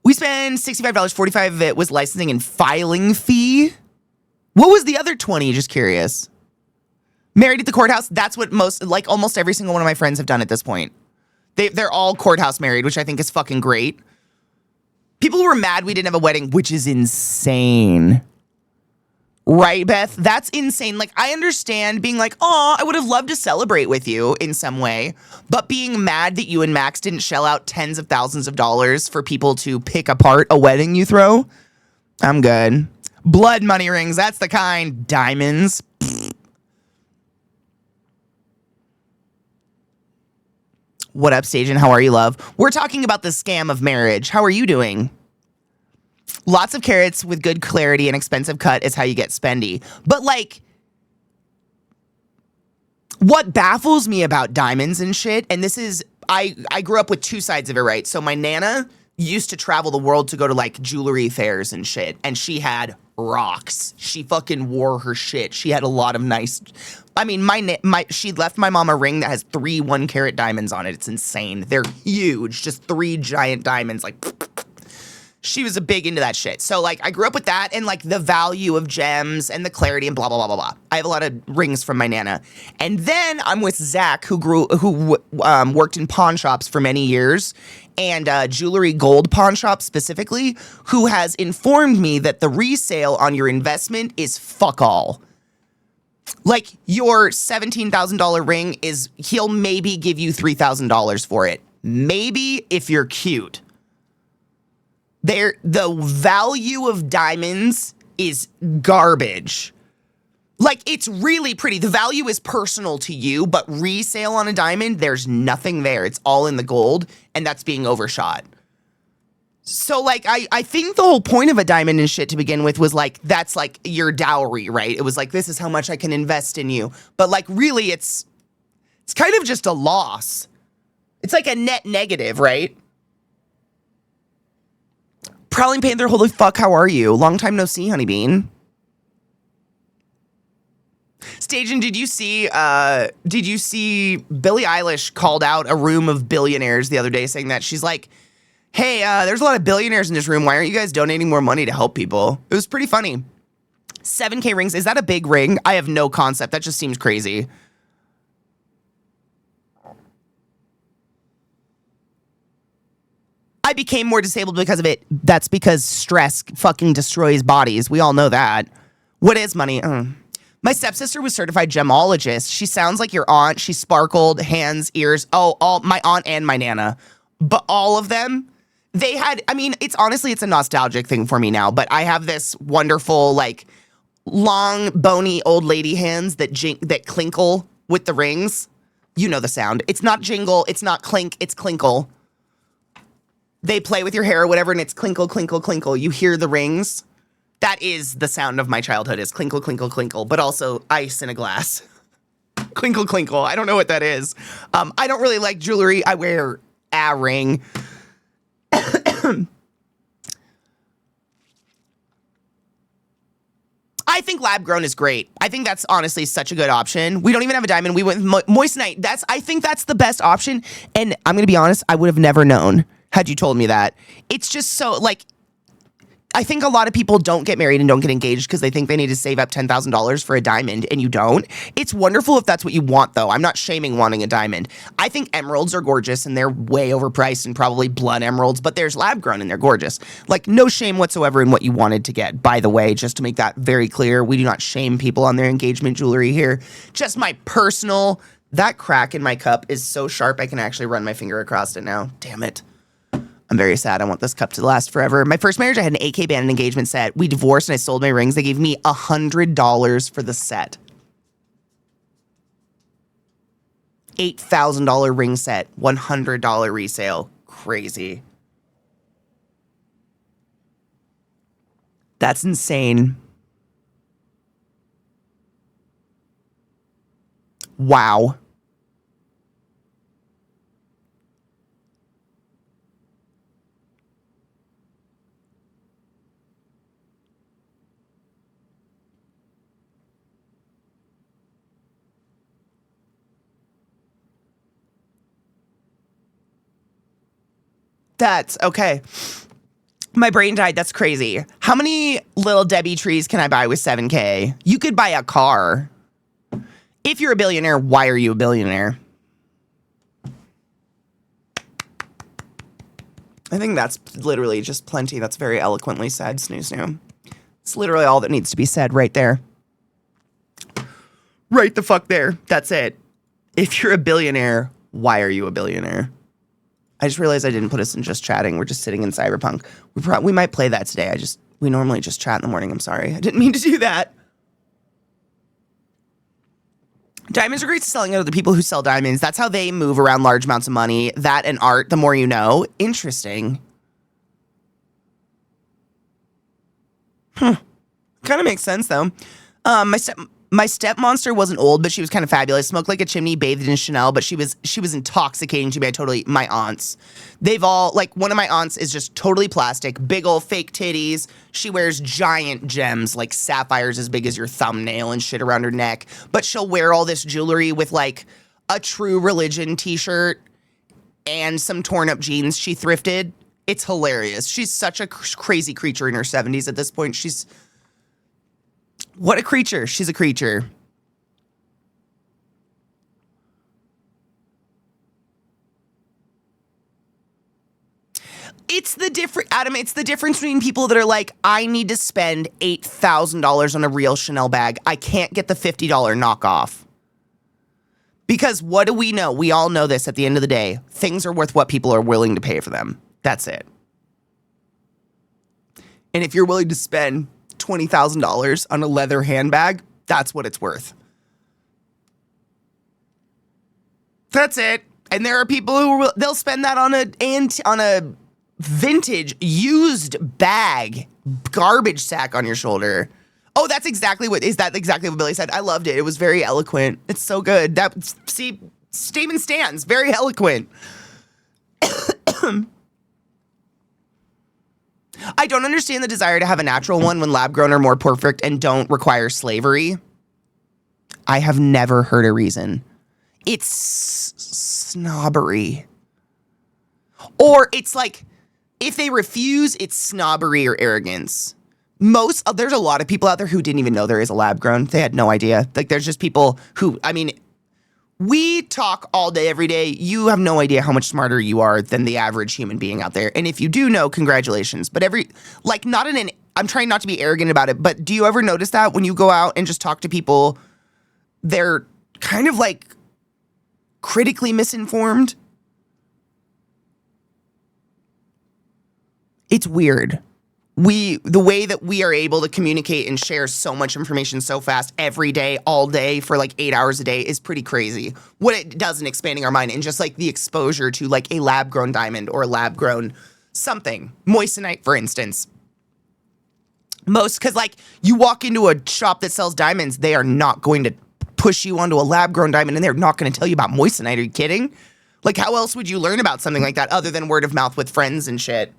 Speaker 1: We spend $65, $45 of it was licensing and filing fee. What was the other 20? Just curious. Married at the courthouse. That's what almost every single one of my friends have done at this point. They're all courthouse married, which I think is fucking great. People were mad we didn't have a wedding, which is insane. Right, Beth? That's insane. Like, I understand being like, oh, I would have loved to celebrate with you in some way. But being mad that you and Max didn't shell out tens of thousands of dollars for people to pick apart a wedding you throw, I'm good. Blood money rings, that's the kind. Diamonds. What up, Stajan? How are you, love? We're talking about the scam of marriage. How are you doing? Lots of carrots with good clarity and expensive cut is how you get spendy. But, like, what baffles me about diamonds and shit, and this is, I grew up with two sides of it, right? So my Nana used to travel the world to go to, like, jewelry fairs and shit, and she had rocks. She fucking wore her shit. She had a lot of nice... I mean, she left my mom a ring that has 3 1-carat diamonds on it. It's insane. They're huge. Just 3 giant diamonds. Like, she was a big into that shit. So, like, I grew up with that and, like, the value of gems and the clarity and blah, blah, blah, blah, blah. I have a lot of rings from my Nana. And then I'm with Zach, who worked in pawn shops for many years, and jewelry gold pawn shops specifically, who has informed me that the resale on your investment is fuck all. Like, your $17,000 ring he'll maybe give you $3,000 for it. Maybe if you're cute. The value of diamonds is garbage. Like, it's really pretty. The value is personal to you, but resale on a diamond, there's nothing there. It's all in the gold, and that's being overshot. So, like, I think the whole point of a diamond and shit to begin with was, like, that's, like, your dowry, right? It was like, this is how much I can invest in you. But, like, really, it's kind of just a loss. It's like a net negative, right? Prowling Panther, holy fuck, how are you? Long time no see, Honeybean. Stajan, did you see Billie Eilish called out a room of billionaires the other day saying that she's like, hey, there's a lot of billionaires in this room. Why aren't you guys donating more money to help people? It was pretty funny. 7K rings. Is that a big ring? I have no concept. That just seems crazy. I became more disabled because of it. That's because stress fucking destroys bodies. We all know that. What is money? My stepsister was certified gemologist. She sounds like your aunt. She sparkled, hands, ears. Oh, all my aunt and my Nana. But all of them, they had, I mean, it's a nostalgic thing for me now, but I have this wonderful, like, long, bony old lady hands that clinkle with the rings. You know the sound. It's not jingle, it's not clink, it's clinkle. They play with your hair or whatever, and it's clinkle, clinkle, clinkle. You hear the rings. That is the sound of my childhood, is clinkle, clinkle, clinkle, but also ice in a glass. Clinkle, clinkle. I don't know what that is. I don't really like jewelry. I wear a ring. I think lab grown is great. I think that's honestly such a good option. We don't even have a diamond. We went with moissanite. I think that's the best option. And I'm going to be honest, I would have never known had you told me that. It's just so, like, I think a lot of people don't get married and don't get engaged because they think they need to save up $10,000 for a diamond, and you don't. It's wonderful if that's what you want, though. I'm not shaming wanting a diamond. I think emeralds are gorgeous, and they're way overpriced and probably blood emeralds, but there's lab-grown, and they're gorgeous. Like, no shame whatsoever in what you wanted to get, by the way, just to make that very clear. We do not shame people on their engagement jewelry here. Just my personal... That crack in my cup is so sharp I can actually run my finger across it now. Damn it. I'm very sad. I want this cup to last forever. My first marriage, I had an AK band and engagement set. We divorced and I sold my rings. They gave me $100 for the set. $8,000 ring set, $100 resale. Crazy. That's insane. Wow. That's okay. My brain died. That's crazy. How many little Debbie trees can I buy with 7K? You could buy a car. If you're a billionaire, why are you a billionaire? I think that's literally just plenty. That's very eloquently said, Snoo Snoo. It's literally all that needs to be said right there. Right the fuck there. That's it. If you're a billionaire, why are you a billionaire? I just realized I didn't put us in just chatting. We're just sitting in Cyberpunk. We might play that today. We normally just chat in the morning. I'm sorry. I didn't mean to do that. Diamonds are great to selling out to the people who sell diamonds. That's how they move around large amounts of money. That and art, the more you know. Interesting. Kind of makes sense, though. My step monster wasn't old, but she was kind of fabulous. Smoked like a chimney, bathed in Chanel, but she was intoxicating to me. My aunts. They've all, like, one of my aunts is just totally plastic, big old fake titties. She wears giant gems, like sapphires as big as your thumbnail and shit around her neck. But she'll wear all this jewelry with, like, a True Religion t-shirt and some torn up jeans she thrifted. It's hilarious. She's such a crazy creature in her 70s at this point. What a creature. She's a creature. It's the difference between people that are like, I need to spend $8,000 on a real Chanel bag. I can't get the $50 knockoff. Because what do we know? We all know this at the end of the day. Things are worth what people are willing to pay for them. That's it. And if you're willing to spend $20,000 on a leather handbag, that's what it's worth. That's it. And there are people who they'll spend that on a vintage used bag, garbage sack on your shoulder. Oh, that's exactly what Billy said? I loved it. It was very eloquent. It's so good. Statement stands. Very eloquent. I don't understand the desire to have a natural one when lab-grown are more perfect and don't require slavery. I have never heard a reason. It's snobbery. Or it's like, if they refuse, it's snobbery or arrogance. There's a lot of people out there who didn't even know there is a lab-grown. They had no idea. Like, there's just people who, we talk all day, every day. You have no idea how much smarter you are than the average human being out there. And if you do know, congratulations. But I'm trying not to be arrogant about it, but do you ever notice that when you go out and just talk to people, they're kind of like critically misinformed? It's weird. The way that we are able to communicate and share so much information so fast every day, all day for like 8 hours a day is pretty crazy. What it does in expanding our mind and just like the exposure to like a lab grown diamond or a lab grown something, moissanite, for instance. Because like you walk into a shop that sells diamonds, they are not going to push you onto a lab-grown diamond, and they're not going to tell you about moissanite. Are you kidding? Like, how else would you learn about something like that other than word of mouth with friends and shit?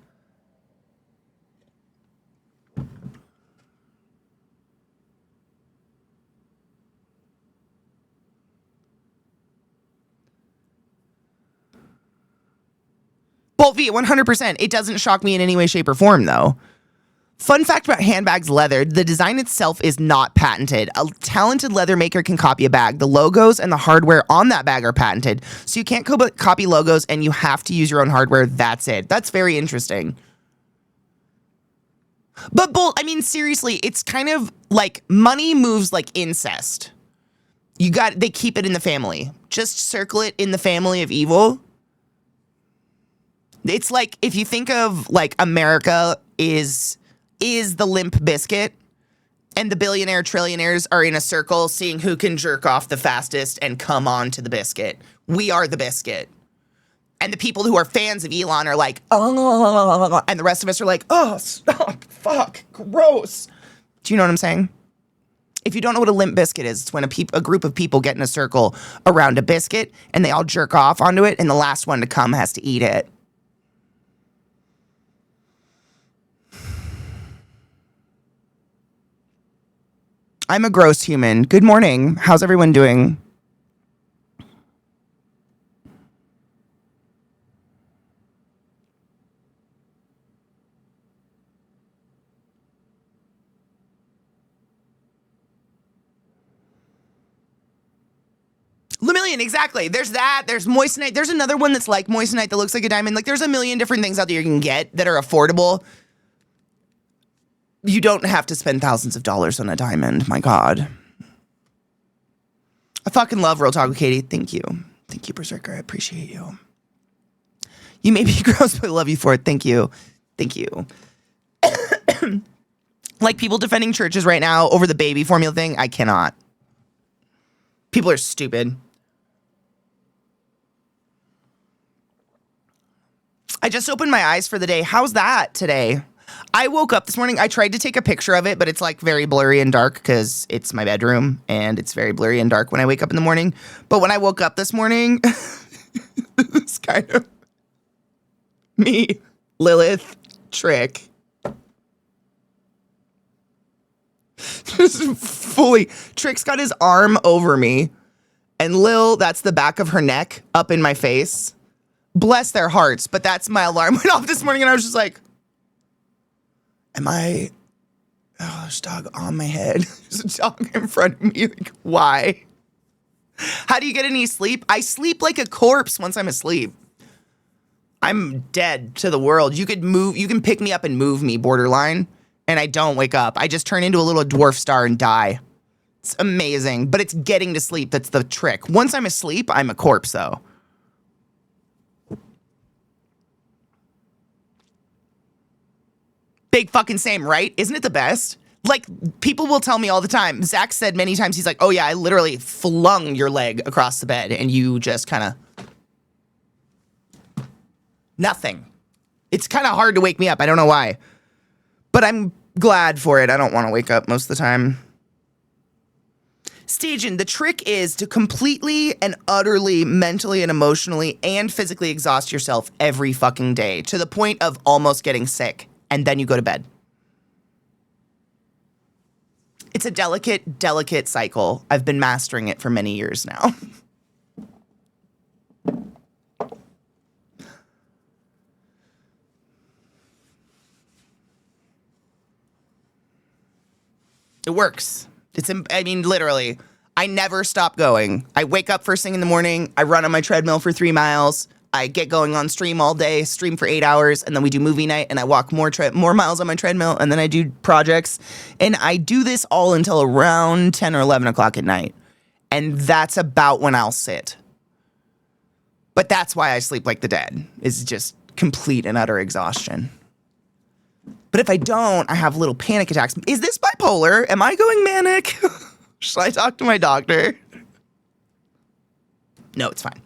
Speaker 1: Bolt V, 100%. It doesn't shock me in any way, shape, or form, though. Fun fact about handbags leather, the design itself is not patented. A talented leather maker can copy a bag. The logos and the hardware on that bag are patented. So you can't copy logos, and you have to use your own hardware. That's it. That's very interesting. But Bolt, I mean, seriously, it's kind of like money moves like incest. They keep it in the family. Just circle it in the family of evil. It's like, if you think of like America is the limp biscuit, and the billionaire trillionaires are in a circle seeing who can jerk off the fastest and come on to the biscuit. We are the biscuit. And the people who are fans of Elon are like, oh, and the rest of us are like, oh, stop, fuck, gross. Do you know what I'm saying? If you don't know what a limp biscuit is, it's when a group of people get in a circle around a biscuit and they all jerk off onto it, and the last one to come has to eat it. I'm a gross human. Good morning. How's everyone doing? Lemillion, exactly. There's that. There's moissanite. There's another one that's like moissanite that looks like a diamond. Like, there's a million different things out there you can get that are affordable. You don't have to spend thousands of dollars on a diamond. My God. I fucking love Real Talk with Katie. Thank you. Thank you, Berserker. I appreciate you. You may be gross, but I love you for it. Thank you. Thank you. Like, people defending churches right now over the baby formula thing, I cannot. People are stupid. I just opened my eyes for the day. How's that today? I woke up this morning. I tried to take a picture of it, but it's like very blurry and dark because it's my bedroom and it's very blurry and dark when I wake up in the morning. But when I woke up this morning, it's kind of me, Lilith, Trick. Just fully. Trick's got his arm over me, and Lil, that's the back of her neck up in my face. Bless their hearts, but that's my alarm went off this morning, and I was just like, oh, there's a dog on my head. There's a dog in front of me. Like, why? How do you get any sleep? I sleep like a corpse once I'm asleep. I'm dead to the world. You can pick me up and move me, borderline, and I don't wake up. I just turn into a little dwarf star and die. It's amazing, but it's getting to sleep that's the trick. Once I'm asleep, I'm a corpse, though. Big fucking same, right? Isn't it the best? Like, people will tell me all the time. Zach said many times, he's like, oh yeah, I literally flung your leg across the bed and you just kind of... Nothing. It's kind of hard to wake me up. I don't know why. But I'm glad for it. I don't want to wake up most of the time. Stajan, the trick is to completely and utterly mentally and emotionally and physically exhaust yourself every fucking day to the point of almost getting sick. And then you go to bed. It's a delicate, delicate cycle. I've been mastering it for many years now. It works. Literally, I never stop going. I wake up first thing in the morning. I run on my treadmill for 3 miles. I get going on stream all day, stream for 8 hours, and then we do movie night, and I walk more miles on my treadmill, and then I do projects. And I do this all until around 10 or 11 o'clock at night. And that's about when I'll sit. But that's why I sleep like the dead, is just complete and utter exhaustion. But if I don't, I have little panic attacks. Is this bipolar? Am I going manic? Should I talk to my doctor? No, it's fine.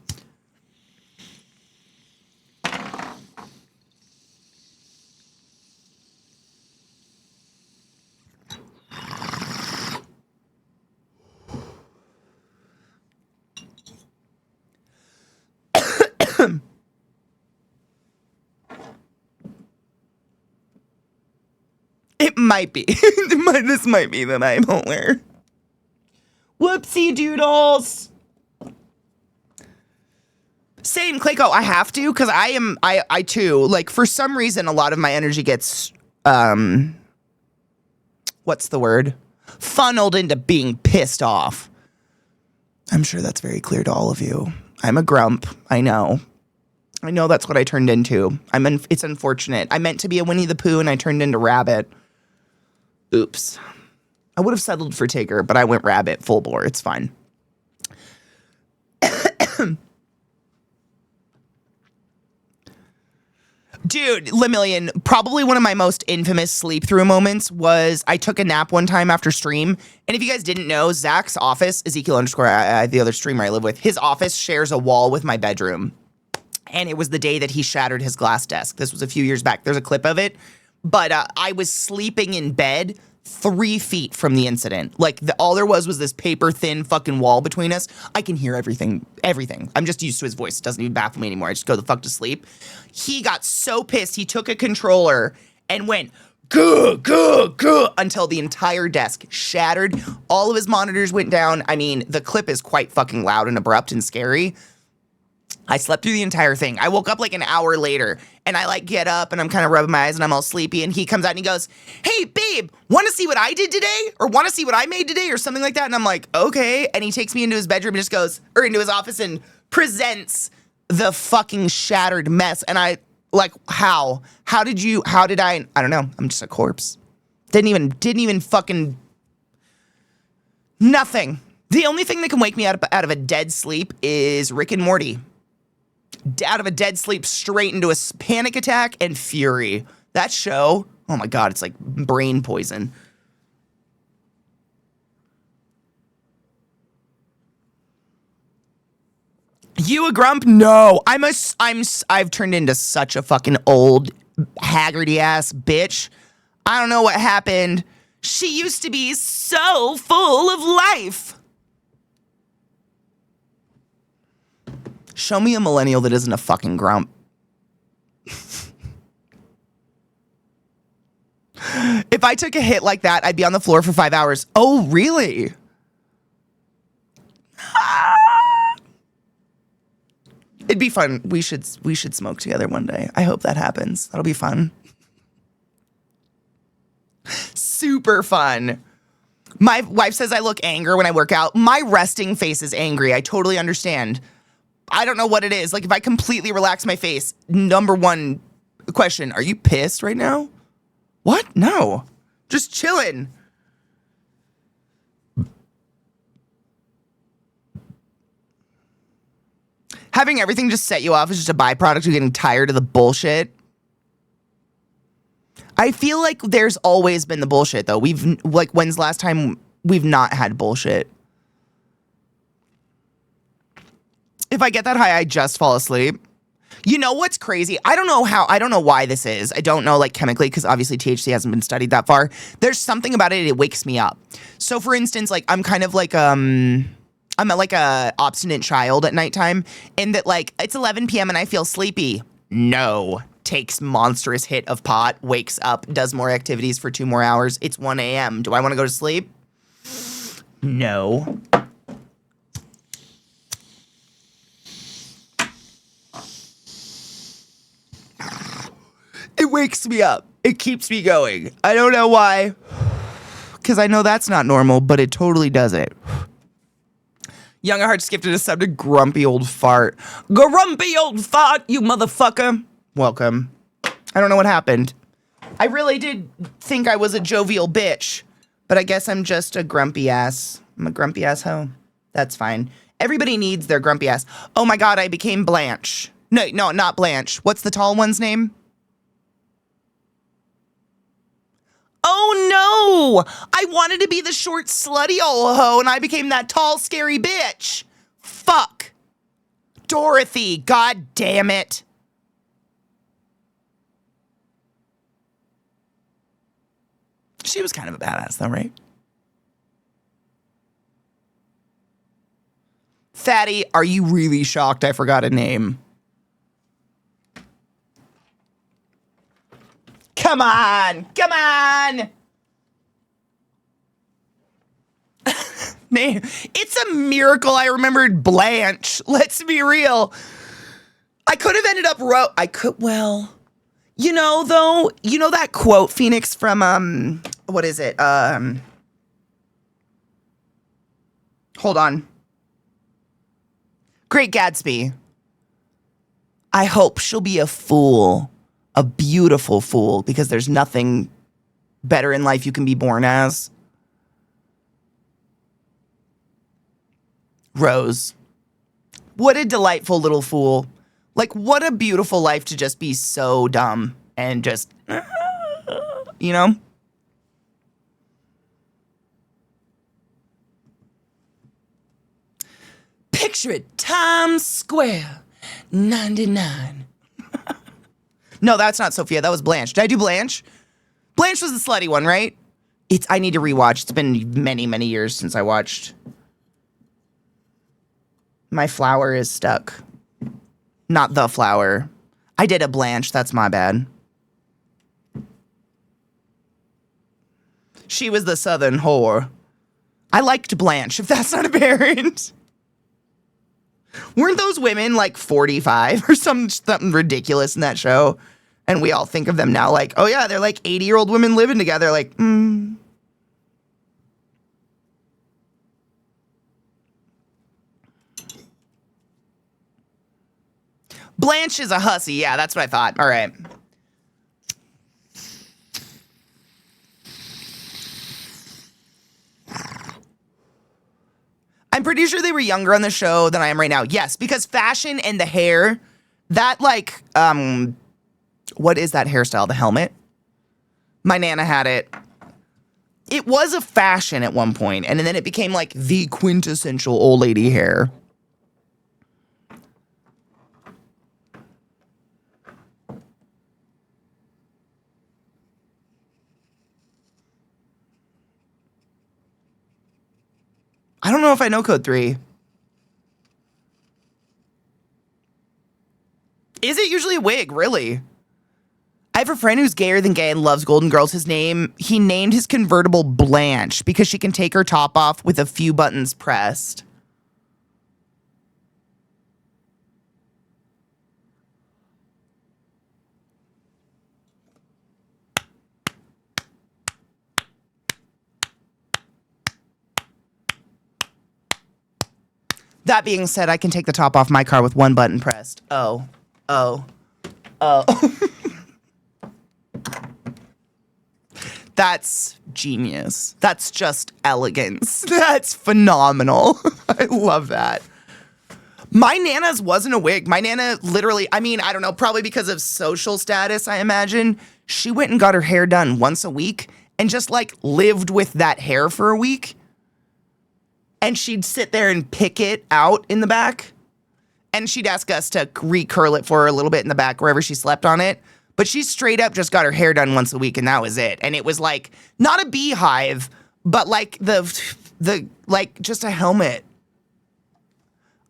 Speaker 1: It might be. This might be the bipolar. Whoopsie doodles. Same, Clayco. I have to, because I too, like, for some reason, a lot of my energy gets, what's the word? Funneled into being pissed off. I'm sure that's very clear to all of you. I'm a grump. I know that's what I turned into. It's unfortunate. I meant to be a Winnie the Pooh and I turned into Rabbit. Oops. I would have settled for Tigger, but I went Rabbit full bore. It's fine. Dude, Lemillion, probably one of my most infamous sleep through moments was I took a nap one time after stream. And if you guys didn't know, Zach's office, Ezekiel_, the other streamer I live with, his office shares a wall with my bedroom. And it was the day that he shattered his glass desk. This was a few years back. There's a clip of it. But I was sleeping in bed 3 feet from the incident. Like, all there was this paper thin fucking wall between us. I can hear everything. I'm just used to his voice. It doesn't even baffle me anymore. I just go the fuck to sleep. He got so pissed. He took a controller and went, gah, gah, gah, until the entire desk shattered. All of his monitors went down. I mean, the clip is quite fucking loud and abrupt and scary. I slept through the entire thing. I woke up like an hour later and I like get up and I'm kind of rubbing my eyes and I'm all sleepy and he comes out and he goes, "Hey babe, want to see what I did today? Or want to see what I made today?" or something like that. And I'm like, okay. And he takes me into his bedroom and just goes, or into his office and presents the fucking shattered mess. And I like, how did I don't know. I'm just a corpse. Didn't even fucking nothing. The only thing that can wake me out of a dead sleep is Rick and Morty. Out of a dead sleep straight into a panic attack and fury. That show, oh my God, it's like brain poison. You a grump? No, I've turned into such a fucking old haggardy ass bitch. I don't know what happened. She used to be so full of life. Show me a millennial that isn't a fucking grump. If I took a hit like that, I'd be on the floor for 5 hours. Oh, really? It'd be fun. We should smoke together one day. I hope that happens. That'll be fun. Super fun. My wife says I look angry when I work out. My resting face is angry. I totally understand. I don't know what it is. Like, if I completely relax my face, number one question, are you pissed right now? What? No. Just chilling. Having everything just set you off is just a byproduct of getting tired of the bullshit. I feel like there's always been the bullshit, though. When's the last time we've not had bullshit? If I get that high, I just fall asleep. You know what's crazy? I don't know why this is. I don't know, like, chemically, because obviously THC hasn't been studied that far. There's something about it, it wakes me up. So for instance, like, I'm kind of like, I'm like a obstinate child at nighttime, in that, like, it's 11 p.m. and I feel sleepy. No. Takes monstrous hit of pot, wakes up, does more activities for 2 more hours. It's 1 a.m. Do I want to go to sleep? No. It wakes me up. It keeps me going. I don't know why. Because I know that's not normal, but it totally does it. Young at heart skipped a sub to grumpy old fart. Grumpy old fart, you motherfucker. Welcome. I don't know what happened. I really did think I was a jovial bitch, but I guess I'm just a grumpy ass. I'm a grumpy ass hoe. That's fine. Everybody needs their grumpy ass. Oh my God, I became Blanche. No, not Blanche. What's the tall one's name? Oh no! I wanted to be the short, slutty old hoe, and I became that tall, scary bitch. Fuck. Dorothy, god damn it. She was kind of a badass though, right? Fatty, are you really shocked I forgot a name? Come on. Come on. Man, it's a miracle I remembered Blanche. Let's be real. I could have ended up well, though, that quote, Phoenix, from, what is it? Hold on. Great Gatsby. I hope she'll be a fool, a beautiful fool, because there's nothing better in life you can be born as. Rose. What a delightful little fool. Like, what a beautiful life to just be so dumb and just, Picture it, Times Square, 99. No, that's not Sophia. That was Blanche. Did I do Blanche? Blanche was the slutty one, right? I need to rewatch. It's been many, many years since I watched. My flower is stuck. Not the flower. I did a Blanche. That's my bad. She was the southern whore. I liked Blanche, if that's not apparent. Weren't those women like 45 or something ridiculous in that show? And we all think of them now like, oh yeah, they're like 80-year-old women living together. Like, Blanche is a hussy. Yeah, that's what I thought. All right. I'm pretty sure they were younger on the show than I am right now. Yes, because fashion and the hair, that like, what is that hairstyle? The helmet? My Nana had it. It was a fashion at one point, and then it became like the quintessential old lady hair. I don't know if I know code 3. Is it usually a wig? Really? I have a friend who's gayer than gay and loves Golden Girls. He named his convertible Blanche because she can take her top off with a few buttons pressed. That being said, I can take the top off my car with one button pressed. Oh. That's genius. That's just elegance. That's phenomenal. I love that. My Nana's wasn't a wig. My Nana literally, I don't know, probably because of social status, I imagine. She went and got her hair done once a week and just like lived with that hair for a week. And she'd sit there and pick it out in the back. And she'd ask us to recurl it for her a little bit in the back wherever she slept on it. But she straight up just got her hair done once a week and that was it. And it was like, not a beehive, but like the like just a helmet.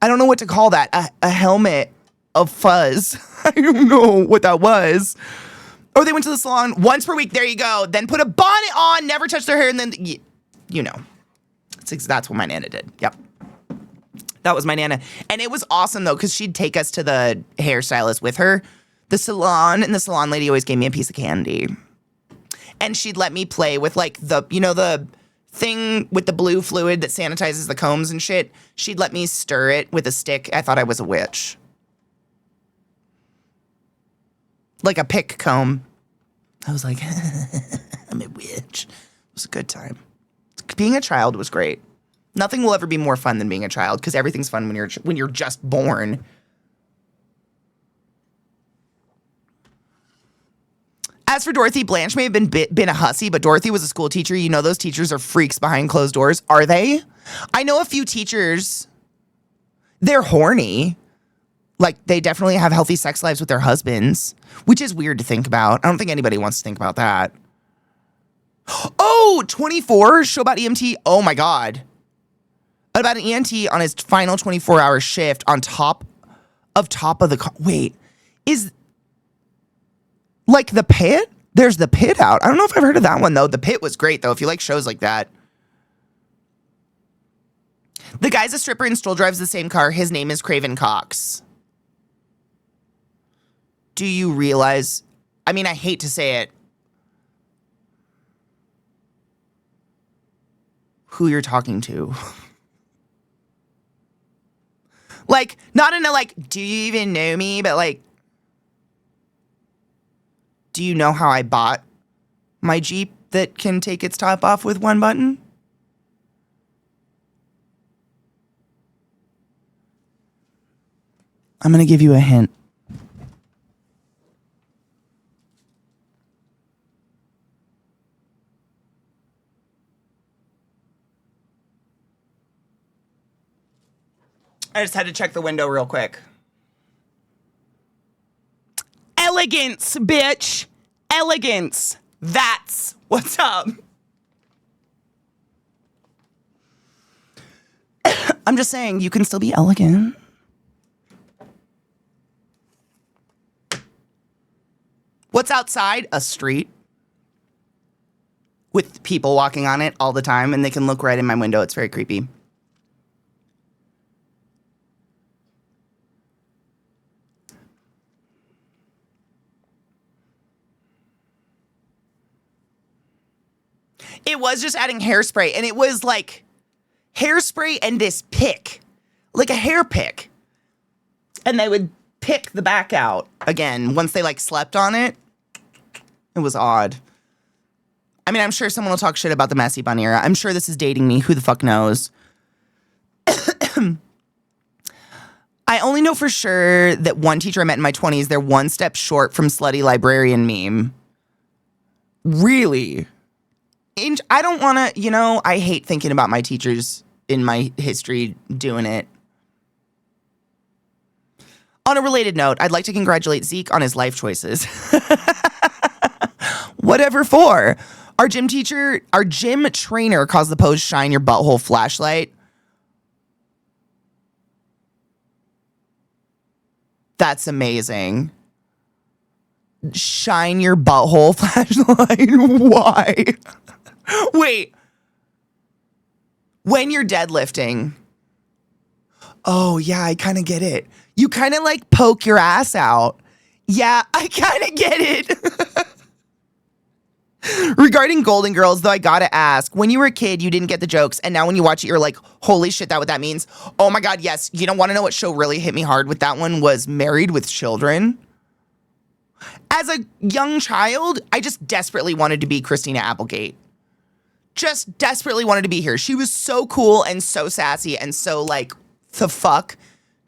Speaker 1: I don't know what to call that. A helmet of fuzz. I don't know what that was. Or they went to the salon once per week. There you go. Then put a bonnet on, never touch their hair. And then, that's what my Nana did. Yep. That was my Nana. And it was awesome, though, because she'd take us to the hairstylist with her. The salon, and the salon lady always gave me a piece of candy. And she'd let me play with, like, the thing with the blue fluid that sanitizes the combs and shit. She'd let me stir it with a stick. I thought I was a witch. Like a pick comb. I was like, I'm a witch. It was a good time. Being a child was great. Nothing will ever be more fun than being a child because everything's fun when you're just born. As for Dorothy, Blanche may have been a hussy, but Dorothy was a school teacher. You know those teachers are freaks behind closed doors. Are they? I know a few teachers. They're horny. Like, they definitely have healthy sex lives with their husbands, which is weird to think about. I don't think anybody wants to think about that. Oh, 24, show about EMT. Oh, my God. About an EMT on his final 24-hour shift on top of the... Wait, is... Like the pit? There's The Pit out. I don't know if I've heard of that one, though. The Pit was great, though, if you like shows like that. The guy's a stripper and still drives the same car. His name is Craven Cox. Do you realize? I mean, I hate to say it. Who you're talking to. Like, not in a, like, do you even know me? But, like, do you know how I bought my Jeep that can take its top off with one button? I'm going to give you a hint. I just had to check the window real quick. Elegance, bitch. Elegance. That's what's up. I'm just saying, you can still be elegant. What's outside? A street. With people walking on it all the time, and they can look right in my window. It's very creepy. It was just adding hairspray, and it was like hairspray and this pick, like a hair pick. And they would pick the back out again once they like slept on it. It was odd. I mean, I'm sure someone will talk shit about the messy bun era. I'm sure this is dating me. Who the fuck knows? I only know for sure that one teacher I met in my 20s, they're one step short from slutty librarian meme. Really? And I don't want to, I hate thinking about my teachers in my history doing it. On a related note, I'd like to congratulate Zeke on his life choices. Whatever for. Our gym trainer calls the pose shine your butthole flashlight. That's amazing. Shine your butthole flashlight. Why? Wait. When you're deadlifting. Oh, yeah, I kind of get it. You kind of like poke your ass out. Yeah, I kind of get it. Regarding Golden Girls, though, I gotta ask, when you were a kid, you didn't get the jokes, and now when you watch it, you're like, holy shit, that what that means? Oh my God, yes. You don't want to know what show really hit me hard with that one was Married with Children. As a young child, I just desperately wanted to be Christina Applegate. Just desperately wanted to be here. She was so cool and so sassy and so like, the fuck?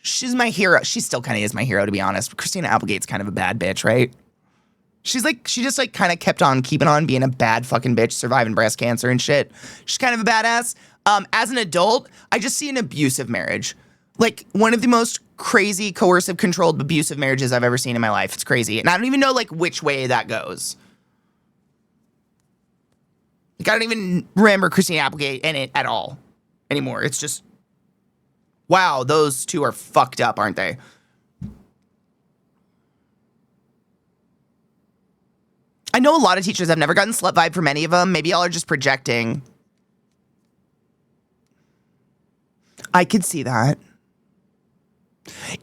Speaker 1: She's my hero. She still kind of is my hero, to be honest. Christina Applegate's kind of a bad bitch, right? She just like kind of kept on keeping on being a bad fucking bitch, surviving breast cancer and shit. She's kind of a badass. As an adult, I just see an abusive marriage. Like one of the most crazy, coercive, controlled, abusive marriages I've ever seen in my life. It's crazy. And I don't even know like which way that goes. Like I don't even remember Christina Applegate in it at all anymore. It's just, wow, those two are fucked up, aren't they? I know a lot of teachers have never gotten slut vibe from any of them. Maybe y'all are just projecting. I could see that.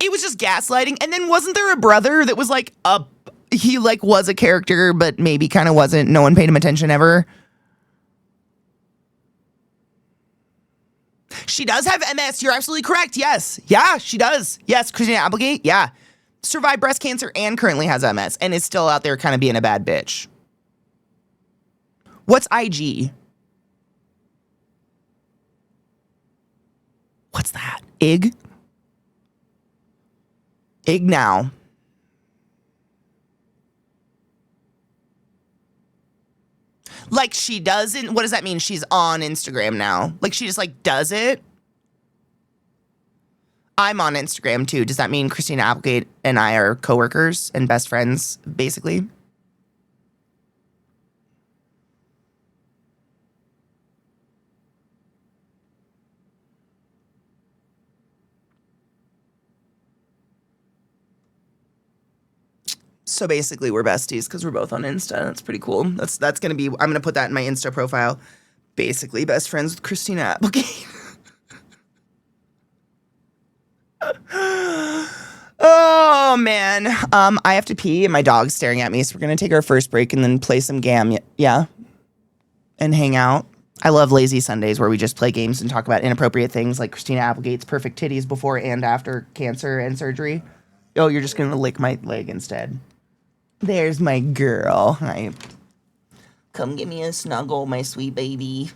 Speaker 1: It was just gaslighting. And then wasn't there a brother that was like he like was a character, but maybe kind of wasn't. No one paid him attention ever. She does have MS. You're absolutely correct. Yes. Yeah, she does. Yes, Christina Applegate. Yeah. Survived breast cancer and currently has MS and is still out there kind of being a bad bitch. What's IG? What's that? IG? IG now. Like she doesn't, what does that mean? She's on Instagram now. Like she just like does it? I'm on Instagram too. Does that mean Christina Applegate and I are coworkers and best friends, basically? So basically, we're besties because we're both on Insta. That's pretty cool. That's gonna be. I'm gonna put that in my Insta profile. Basically, best friends with Christina Applegate. Oh man, I have to pee and my dog's staring at me, so we're gonna take our first break and then play some yeah, and hang out. I love lazy Sundays where we just play games and talk about inappropriate things like Christina Applegate's perfect titties before and after cancer and surgery. Oh, you're just gonna lick my leg instead. There's my girl. Hi. Come give me a snuggle, my sweet baby.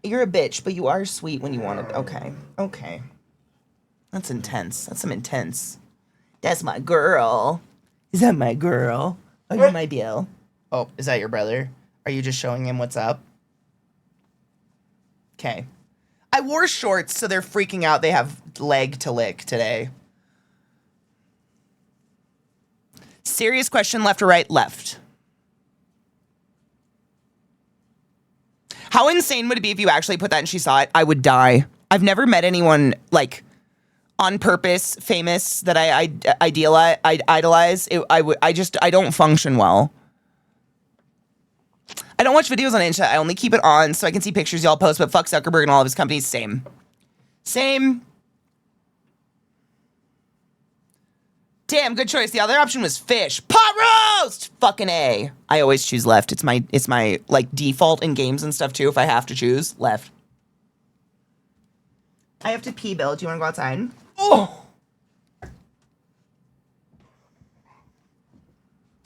Speaker 1: You're a bitch, but you are sweet when you want it. Okay. Okay. That's intense. That's some intense. That's my girl. Is that my girl? Are you my Bill? Oh, is that your brother? Are you just showing him what's up? Okay. I wore shorts, so they're freaking out. They have leg to lick today. Serious question, left or right? Left. How insane would it be if you actually put that and she saw it? I would die. I've never met anyone, like, on purpose, famous, that I idolize. I don't function well. I don't watch videos on Insta. I only keep it on so I can see pictures y'all post, but fuck Zuckerberg and all of his companies. Same. Same. Damn, good choice. The other option was fish. Pot roast! Fucking A. I always choose left. It's my like default in games and stuff too. If I have to choose, left. I have to pee, Bill. Do you want to go outside? Oh!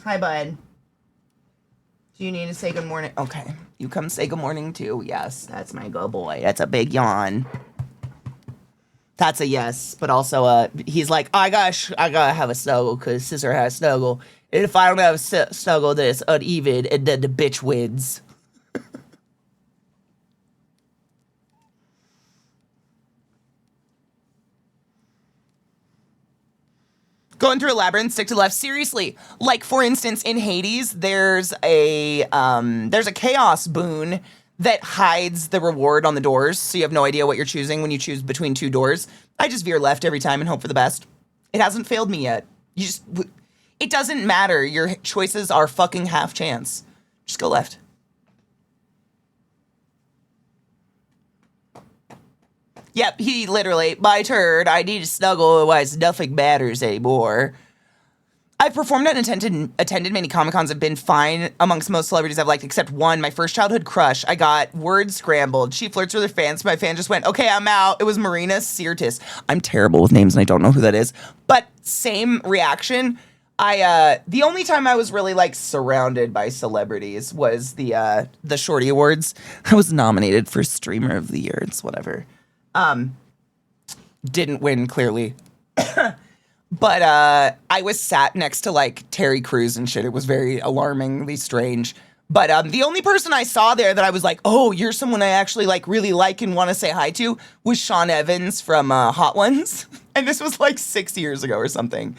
Speaker 1: Hi, bud. Do you need to say good morning? Okay. You come say good morning too. Yes, that's my good boy. That's a big yawn. That's a yes, but also he's like, I gotta have a snuggle because sister has a snuggle. And if I don't have a snuggle, then it's uneven, and then the bitch wins. Going through a labyrinth, stick to left. Seriously, like for instance, in Hades, there's a chaos boon that hides the reward on the doors, so you have no idea what you're choosing when you choose between two doors. I just veer left every time and hope for the best. It hasn't failed me yet. It doesn't matter. Your choices are fucking half chance. Just go left. Yep, he literally, my turn, I need to snuggle, otherwise nothing matters anymore. I've performed and attended many Comic-Cons. I've been fine amongst most celebrities I've liked, except one, my first childhood crush. I got word scrambled. She flirts with her fans. My fan just went, okay, I'm out. It was Marina Sirtis. I'm terrible with names and I don't know who that is. But same reaction. The only time I was really like surrounded by celebrities was the Shorty Awards. I was nominated for Streamer of the Year. It's whatever. Didn't win, clearly. But I was sat next to like Terry Crews and shit. It was very alarmingly strange. But the only person I saw there that I was like, oh, you're someone I actually like really like and want to say hi to was Sean Evans from Hot Ones. And this was like 6 years ago or something.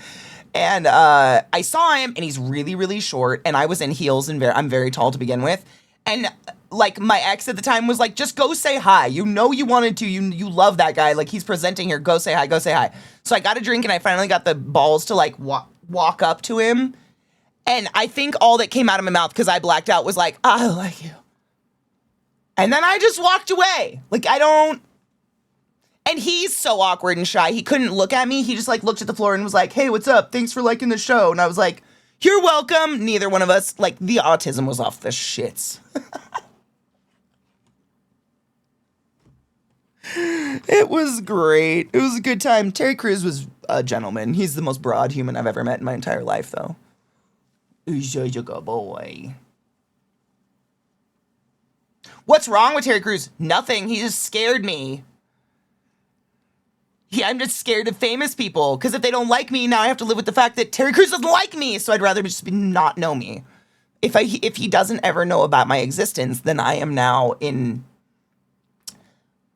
Speaker 1: And I saw him and he's really, really short. And I was in heels and I'm very tall to begin with. And like my ex at the time was like, just go say hi. You know you wanted to. You love that guy. Like he's presenting here. Go say hi. Go say hi. So I got a drink and I finally got the balls to like walk up to him. And I think all that came out of my mouth because I blacked out was like, I like you. And then I just walked away. Like I don't. And he's so awkward and shy. He couldn't look at me. He just like looked at the floor and was like, hey, what's up? Thanks for liking the show. And I was like, you're welcome. Neither one of us, like, the autism was off the shits. It was great. It was a good time. Terry Crews was a gentleman. He's the most broad human I've ever met in my entire life, though. He's such a good boy. What's wrong with Terry Crews? Nothing. He just scared me. Yeah, I'm just scared of famous people, because if they don't like me, now I have to live with the fact that Terry Crews doesn't like me, so I'd rather just not know me. If he doesn't ever know about my existence, then I am now in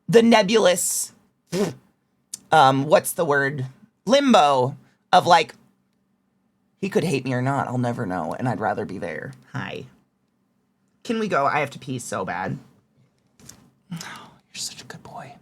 Speaker 1: the nebulous, what's the word? Limbo of like, he could hate me or not, I'll never know, and I'd rather be there. Hi. Can we go? I have to pee so bad. Oh, you're such a good boy.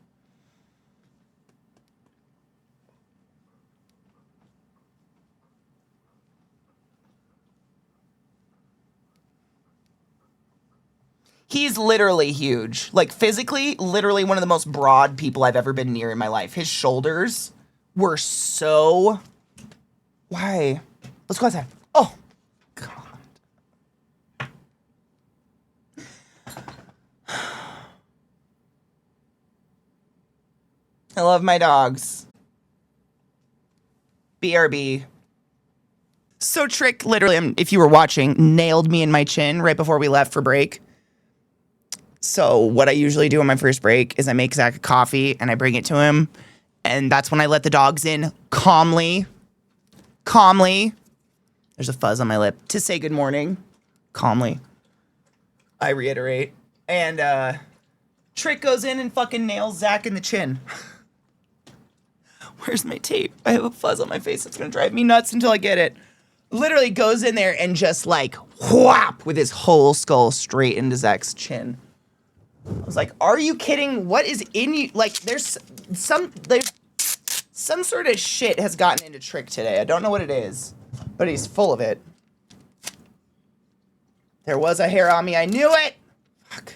Speaker 1: He's literally huge. Like, physically, literally one of the most broad people I've ever been near in my life. His shoulders were so... Why? Let's go outside. Oh, God. I love my dogs. BRB. So Trick, literally, if you were watching, nailed me in my chin right before we left for break. So what I usually do on my first break is I make Zach a coffee and I bring it to him. And that's when I let the dogs in calmly. Calmly. There's a fuzz on my lip. To say good morning. Calmly. I reiterate. And Trick goes in and fucking nails Zach in the chin. Where's my tape? I have a fuzz on my face that's gonna drive me nuts until I get it. Literally goes in there and just like whap with his whole skull straight into Zach's chin. I was like, are you kidding? What is in you? Like, there's some sort of shit has gotten into Trick today. I don't know what it is, but he's full of it. There was a hair on me. I knew it. Fuck.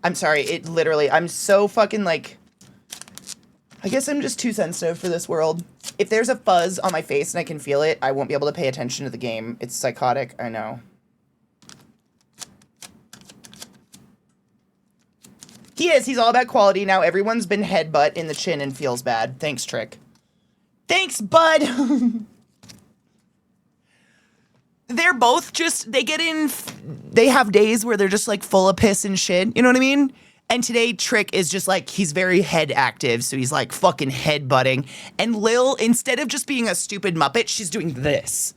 Speaker 1: I'm sorry. It literally, I'm so fucking like, I guess I'm just too sensitive for this world. If there's a fuzz on my face and I can feel it, I won't be able to pay attention to the game. It's psychotic. I know. He is. He's all about quality. Now everyone's been headbutt in the chin and feels bad. Thanks, Trick. Thanks, bud. They're both just, they have days where they're just like full of piss and shit. You know what I mean? And today Trick is just like, he's very head active. So he's like fucking headbutting. And Lil, instead of just being a stupid Muppet, she's doing this.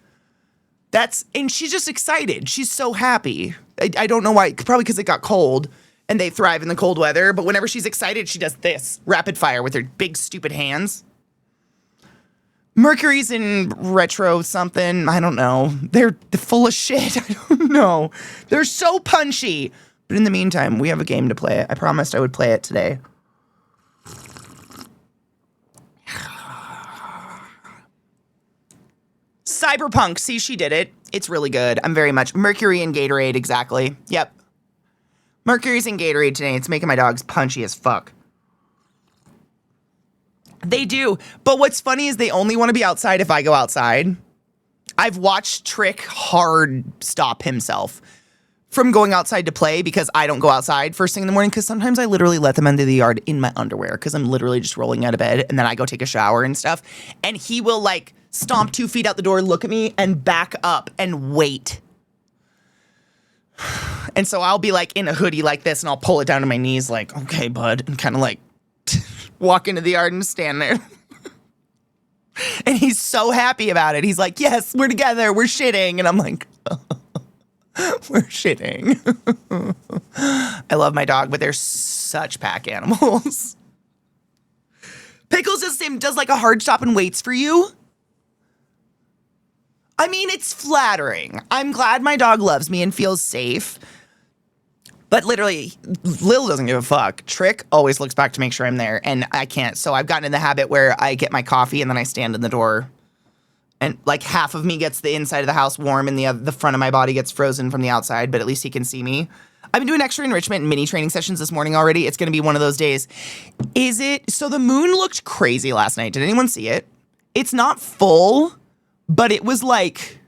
Speaker 1: And she's just excited. She's so happy. I don't know why. Probably because it got cold. And they thrive in the cold weather. But whenever she's excited, she does this. Rapid fire with her big, stupid hands. Mercury's in retro something. I don't know. They're full of shit. I don't know. They're so punchy. But in the meantime, we have a game to play. I promised I would play it today. Cyberpunk. See, she did it. It's really good. I'm very much... Mercury and Gatorade, exactly. Yep. Mercury's in Gatorade today. It's making my dogs punchy as fuck. They do. But what's funny is they only want to be outside if I go outside. I've watched Trick hard stop himself from going outside to play because I don't go outside first thing in the morning because sometimes I literally let them into the yard in my underwear because I'm literally just rolling out of bed and then I go take a shower and stuff. And he will like stomp 2 feet out the door, look at me and back up and wait. And so I'll be like in a hoodie like this and I'll pull it down to my knees like, okay, bud, and kind of like walk into the yard and stand there. And he's so happy about it. He's like, yes, we're together. We're shitting. And I'm like, we're shitting. I love my dog, but they're such pack animals. Pickles does like a hard stop and waits for you. I mean, it's flattering. I'm glad my dog loves me and feels safe. But literally, Lil doesn't give a fuck. Trick always looks back to make sure I'm there, and I can't. So I've gotten in the habit where I get my coffee and then I stand in the door. And like half of me gets the inside of the house warm and the front of my body gets frozen from the outside, but at least he can see me. I've been doing extra enrichment and mini training sessions this morning already. It's going to be one of those days. So the moon looked crazy last night. Did anyone see it? It's not full, but it was like...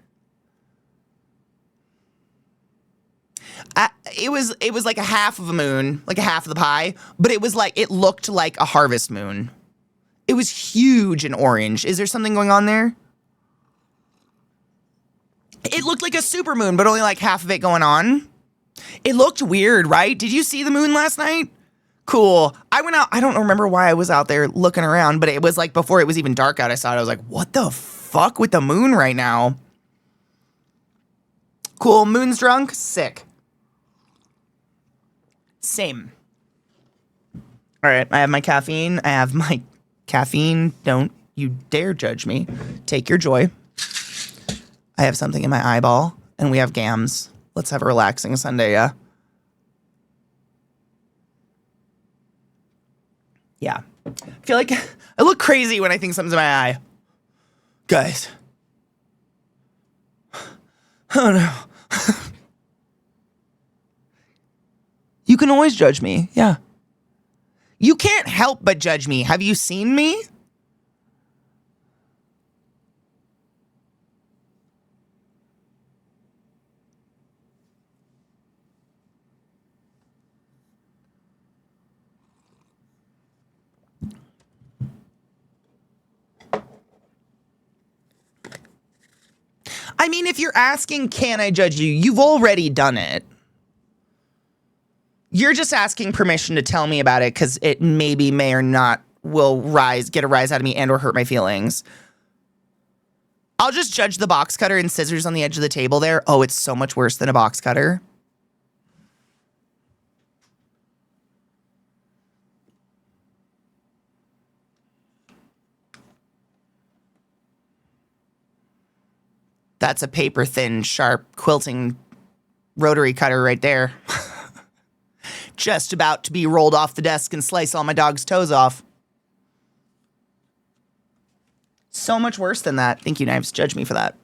Speaker 1: it was like a half of a moon, like a half of the pie, but it looked like a harvest moon. It was huge and orange. Is there something going on there? It looked like a super moon, but only like half of it going on. It looked weird, right? Did you see the moon last night? Cool. I went out. I don't remember why I was out there looking around, but it was like before it was even dark out. I saw it. I was like, what the fuck with the moon right now? Cool. Moon's drunk. Sick. Same. All right. I have my caffeine. Don't you dare judge me. Take your joy. I have something in my eyeball, and we have gams. Let's have a relaxing Sunday, yeah? Yeah. I feel like I look crazy when I think something's in my eye. Guys. Oh, no. can always judge me. Yeah. You can't help but judge me. Have you seen me? I mean, if you're asking, can I judge you? You've already done it. You're just asking permission to tell me about it because it maybe may or not will get a rise out of me and or hurt my feelings. I'll just judge the box cutter and scissors on the edge of the table there. Oh, it's so much worse than a box cutter. That's a paper thin, sharp quilting rotary cutter right there. Just about to be rolled off the desk and slice all my dog's toes off. So much worse than that. Thank you, knives. Judge me for that.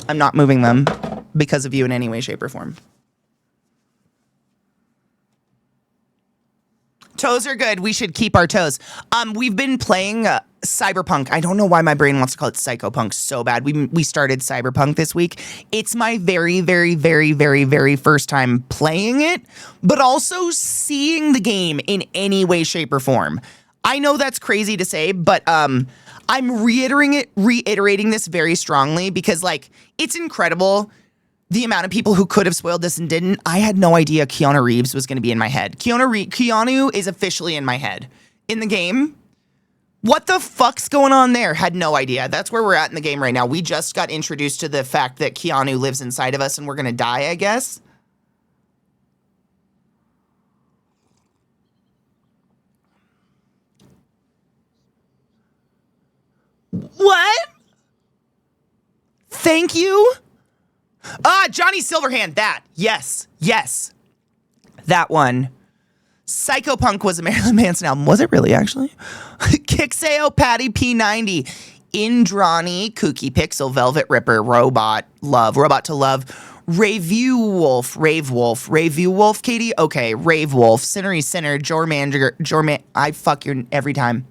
Speaker 1: I'm not moving them because of you in any way, shape, or form. Toes are good. We should keep our toes. We've been playing Cyberpunk. I don't know why my brain wants to call it Psychopunk so bad. We started Cyberpunk this week. It's my very, very, very, very, very first time playing it, but also seeing the game in any way, shape, or form. I know that's crazy to say, but I'm reiterating this very strongly because, like, it's incredible the amount of people who could have spoiled this and didn't. I had no idea Keanu Reeves was going to be in my head. Keanu is officially in my head. In the game, what the fuck's going on there? Had no idea. That's where we're at in the game right now. We just got introduced to the fact that Keanu lives inside of us and we're going to die, I guess. What? Thank you? Johnny Silverhand, that. Yes. That one. Psychopunk was a Marilyn Manson album. Was it really, actually? Kixeo, Patty P90, Indrani, Kooky Pixel, Velvet Ripper, Robot to Love, Rave Wolf, Katie? Okay, Rave Wolf, Sinnery Sinner, Jorman, I fuck your every time.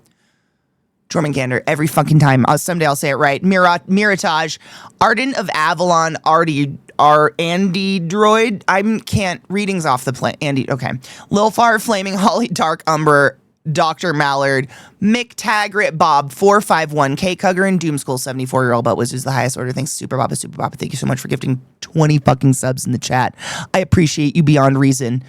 Speaker 1: Jormungandr, every fucking time. Someday I'll say it right. Miratage, Ardent of Avalon, Andy Droid. Can't, readings off the plane. Andy, okay. Lilfar, Flaming Holly, Dark Umber, Dr. Mallard, Mick Taggart, Bob, 451, K Cugger, and Doomschool, 74-year-old but was the highest order. Thanks, Super Papa. Thank you so much for gifting 20 fucking subs in the chat. I appreciate you beyond reason.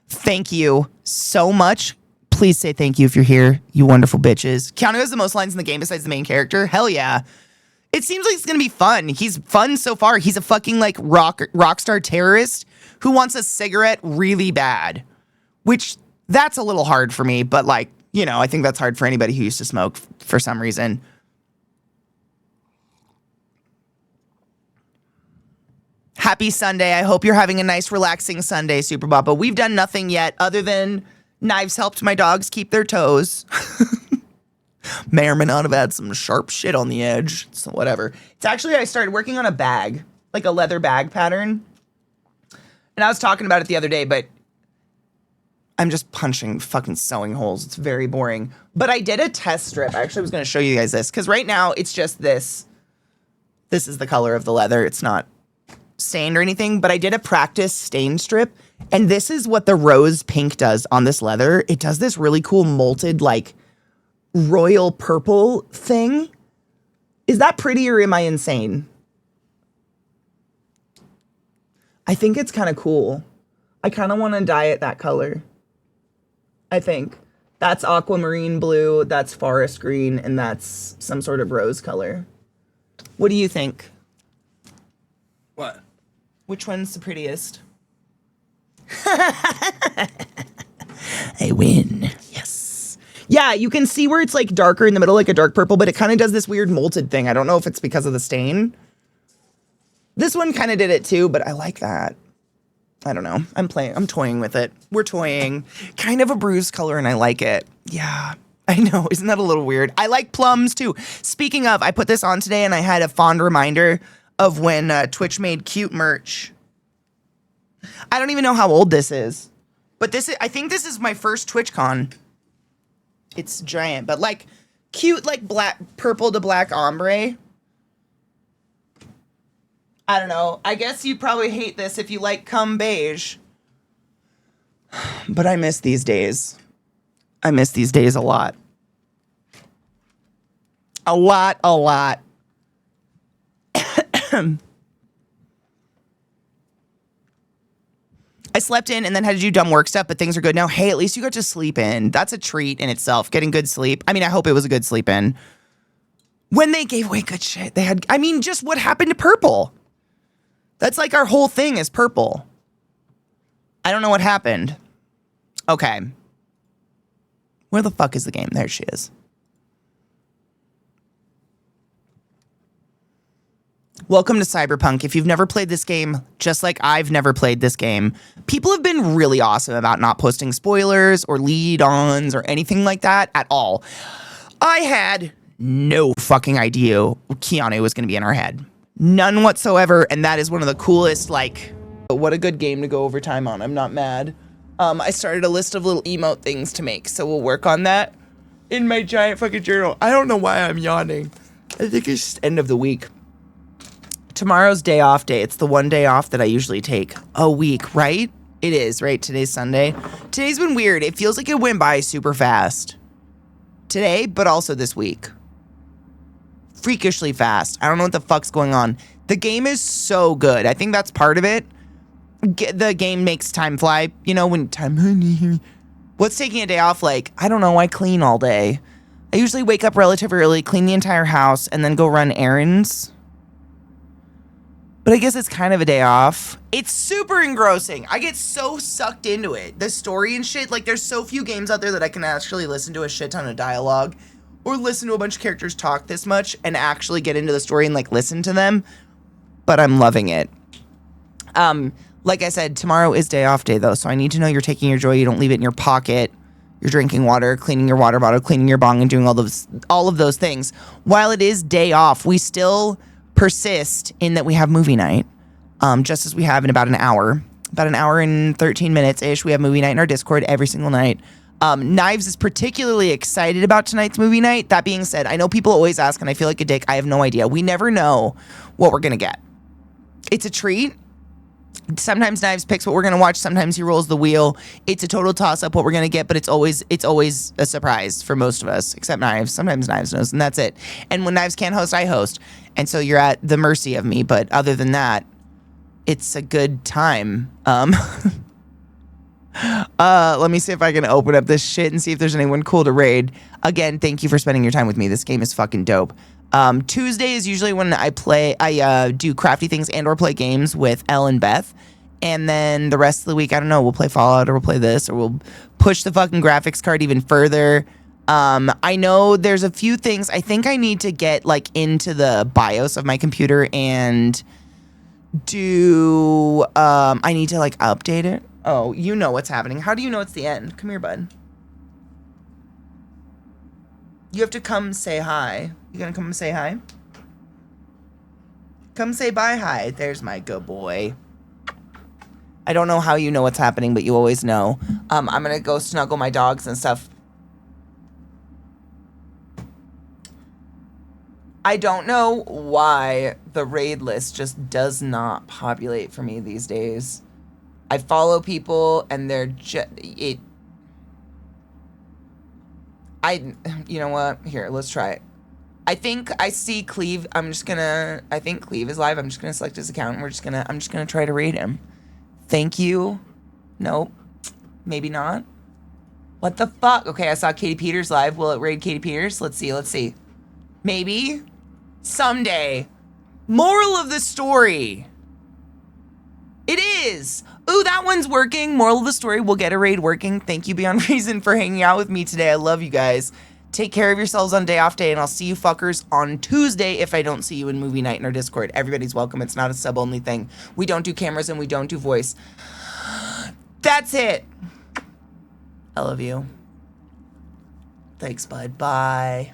Speaker 1: Thank you so much. Please say thank you if you're here, you wonderful bitches. Keanu has the most lines in the game besides the main character. Hell yeah. It seems like it's going to be fun. He's fun so far. He's a fucking, like, rock star terrorist who wants a cigarette really bad. Which, that's a little hard for me. But, like, you know, I think that's hard for anybody who used to smoke for some reason. Happy Sunday. I hope you're having a nice, relaxing Sunday, Super Baba. We've done nothing yet other than knives helped my dogs keep their toes. May or may not have had some sharp shit on the edge. So whatever. It's actually, I started working on a bag, like a leather bag pattern. And I was talking about it the other day, but I'm just punching fucking sewing holes. It's very boring. But I did a test strip. I actually was going to show you guys this because right now it's just this. This is the color of the leather. It's not stained or anything, but I did a practice stain strip. And this is what the rose pink does on this leather. It does this really cool molted, like, royal purple thing. Is that pretty or am I insane? I think it's kind of cool. I kind of want to dye it that color. I think. That's aquamarine blue, that's forest green, and that's some sort of rose color. What do you think?
Speaker 3: What?
Speaker 1: Which one's the prettiest? I win. Yes. Yeah, you can see where it's like darker in the middle, like a dark purple, but it kind of does this weird molted thing. I don't know if it's because of the stain. This one kind of did it too, but I like that. I don't know. I'm toying with it. We're toying. Kind of a bruised color and I like it. Yeah, I know. Isn't that a little weird? I like plums too. Speaking of, I put this on today and I had a fond reminder of when Twitch made cute merch. I don't even know how old this is, but But I think this is my first TwitchCon. It's giant, but like cute, like black, purple to black ombre. I don't know. I guess you'd probably hate this if you like cum beige. But I miss these days. I miss these days a lot. A lot. I slept in and then had to do dumb work stuff, but things are good now. Hey, at least you got to sleep in. That's a treat in itself, getting good sleep. I mean, I hope it was a good sleep in. When they gave away good shit, just what happened to purple? That's like our whole thing is purple. I don't know what happened. Okay. Where the fuck is the game? There she is. Welcome to Cyberpunk. If you've never played this game, just like I've never played this game, people have been really awesome about not posting spoilers or lead-ons or anything like that at all. I had no fucking idea Keanu was going to be in our head. None whatsoever, and that is one of the coolest, like, what a good game to go over time on. I'm not mad. I started a list of little emote things to make, so we'll work on that in my giant fucking journal. I don't know why I'm yawning. I think it's just end of the week. Tomorrow's day off day. It's the one day off that I usually take a week, right? It is, right? Today's Sunday. Today's been weird. It feels like it went by super fast. Today, but also this week. Freakishly fast. I don't know what the fuck's going on. The game is so good. I think that's part of it. The game makes time fly. You know, when time... What's taking a day off like? I don't know. I clean all day. I usually wake up relatively early, clean the entire house, and then go run errands. But I guess it's kind of a day off. It's super engrossing. I get so sucked into it. The story and shit, like there's so few games out there that I can actually listen to a shit ton of dialogue or listen to a bunch of characters talk this much and actually get into the story and like listen to them. But I'm loving it. Like I said, tomorrow is day off day though, so I need to know you're taking your joy. You don't leave it in your pocket. You're drinking water, cleaning your water bottle, cleaning your bong, and doing all of those things. While it is day off, we still persist in that we have movie night, just as we have in about an hour and 13 minutes-ish. We have movie night in our Discord every single night. Knives is particularly excited about tonight's movie night. That being said, I know people always ask, and I feel like a dick. I have no idea. We never know what we're going to get. It's a treat. Sometimes Knives picks what we're going to watch. Sometimes he rolls the wheel. It's a total toss-up what we're going to get, but it's always a surprise for most of us, except Knives. Sometimes Knives knows, and that's it. And when Knives can't host, I host. And so you're at the mercy of me, but other than that, it's a good time. Let me see if I can open up this shit and see if there's anyone cool to raid. Again, thank you for spending your time with me. This game is fucking dope. Tuesday is usually when I do crafty things and or play games with Elle and Beth. And then the rest of the week, I don't know, we'll play Fallout or we'll play this or we'll push the fucking graphics card even further. I know there's a few things I think I need to get like into the BIOS of my computer and do, I need to like update it. Oh, you know what's happening. How do you know it's the end? Come here, bud. You have to come say hi. You gonna come say hi? Come say bye hi. There's my good boy. I don't know how you know what's happening, but you always know. I'm gonna go snuggle my dogs and stuff. I don't know why the raid list just does not populate for me these days. I follow people and they're just... You know what? Here, let's try it. I think I see Cleve. I think Cleve is live. I'm just gonna select his account and I'm just gonna try to raid him. Thank you. Nope. Maybe not. What the fuck? Okay, I saw Katie Peters live. Will it raid Katie Peters? Let's see. Maybe. Someday. Moral of the story. It is. Ooh, that one's working. Moral of the story, we'll get a raid working. Thank you, Beyond Reason, for hanging out with me today. I love you guys. Take care of yourselves on day off day, and I'll see you fuckers on Tuesday if I don't see you in movie night in our Discord. Everybody's welcome. It's not a sub-only thing. We don't do cameras and we don't do voice. That's it. I love you. Thanks, bud. Bye.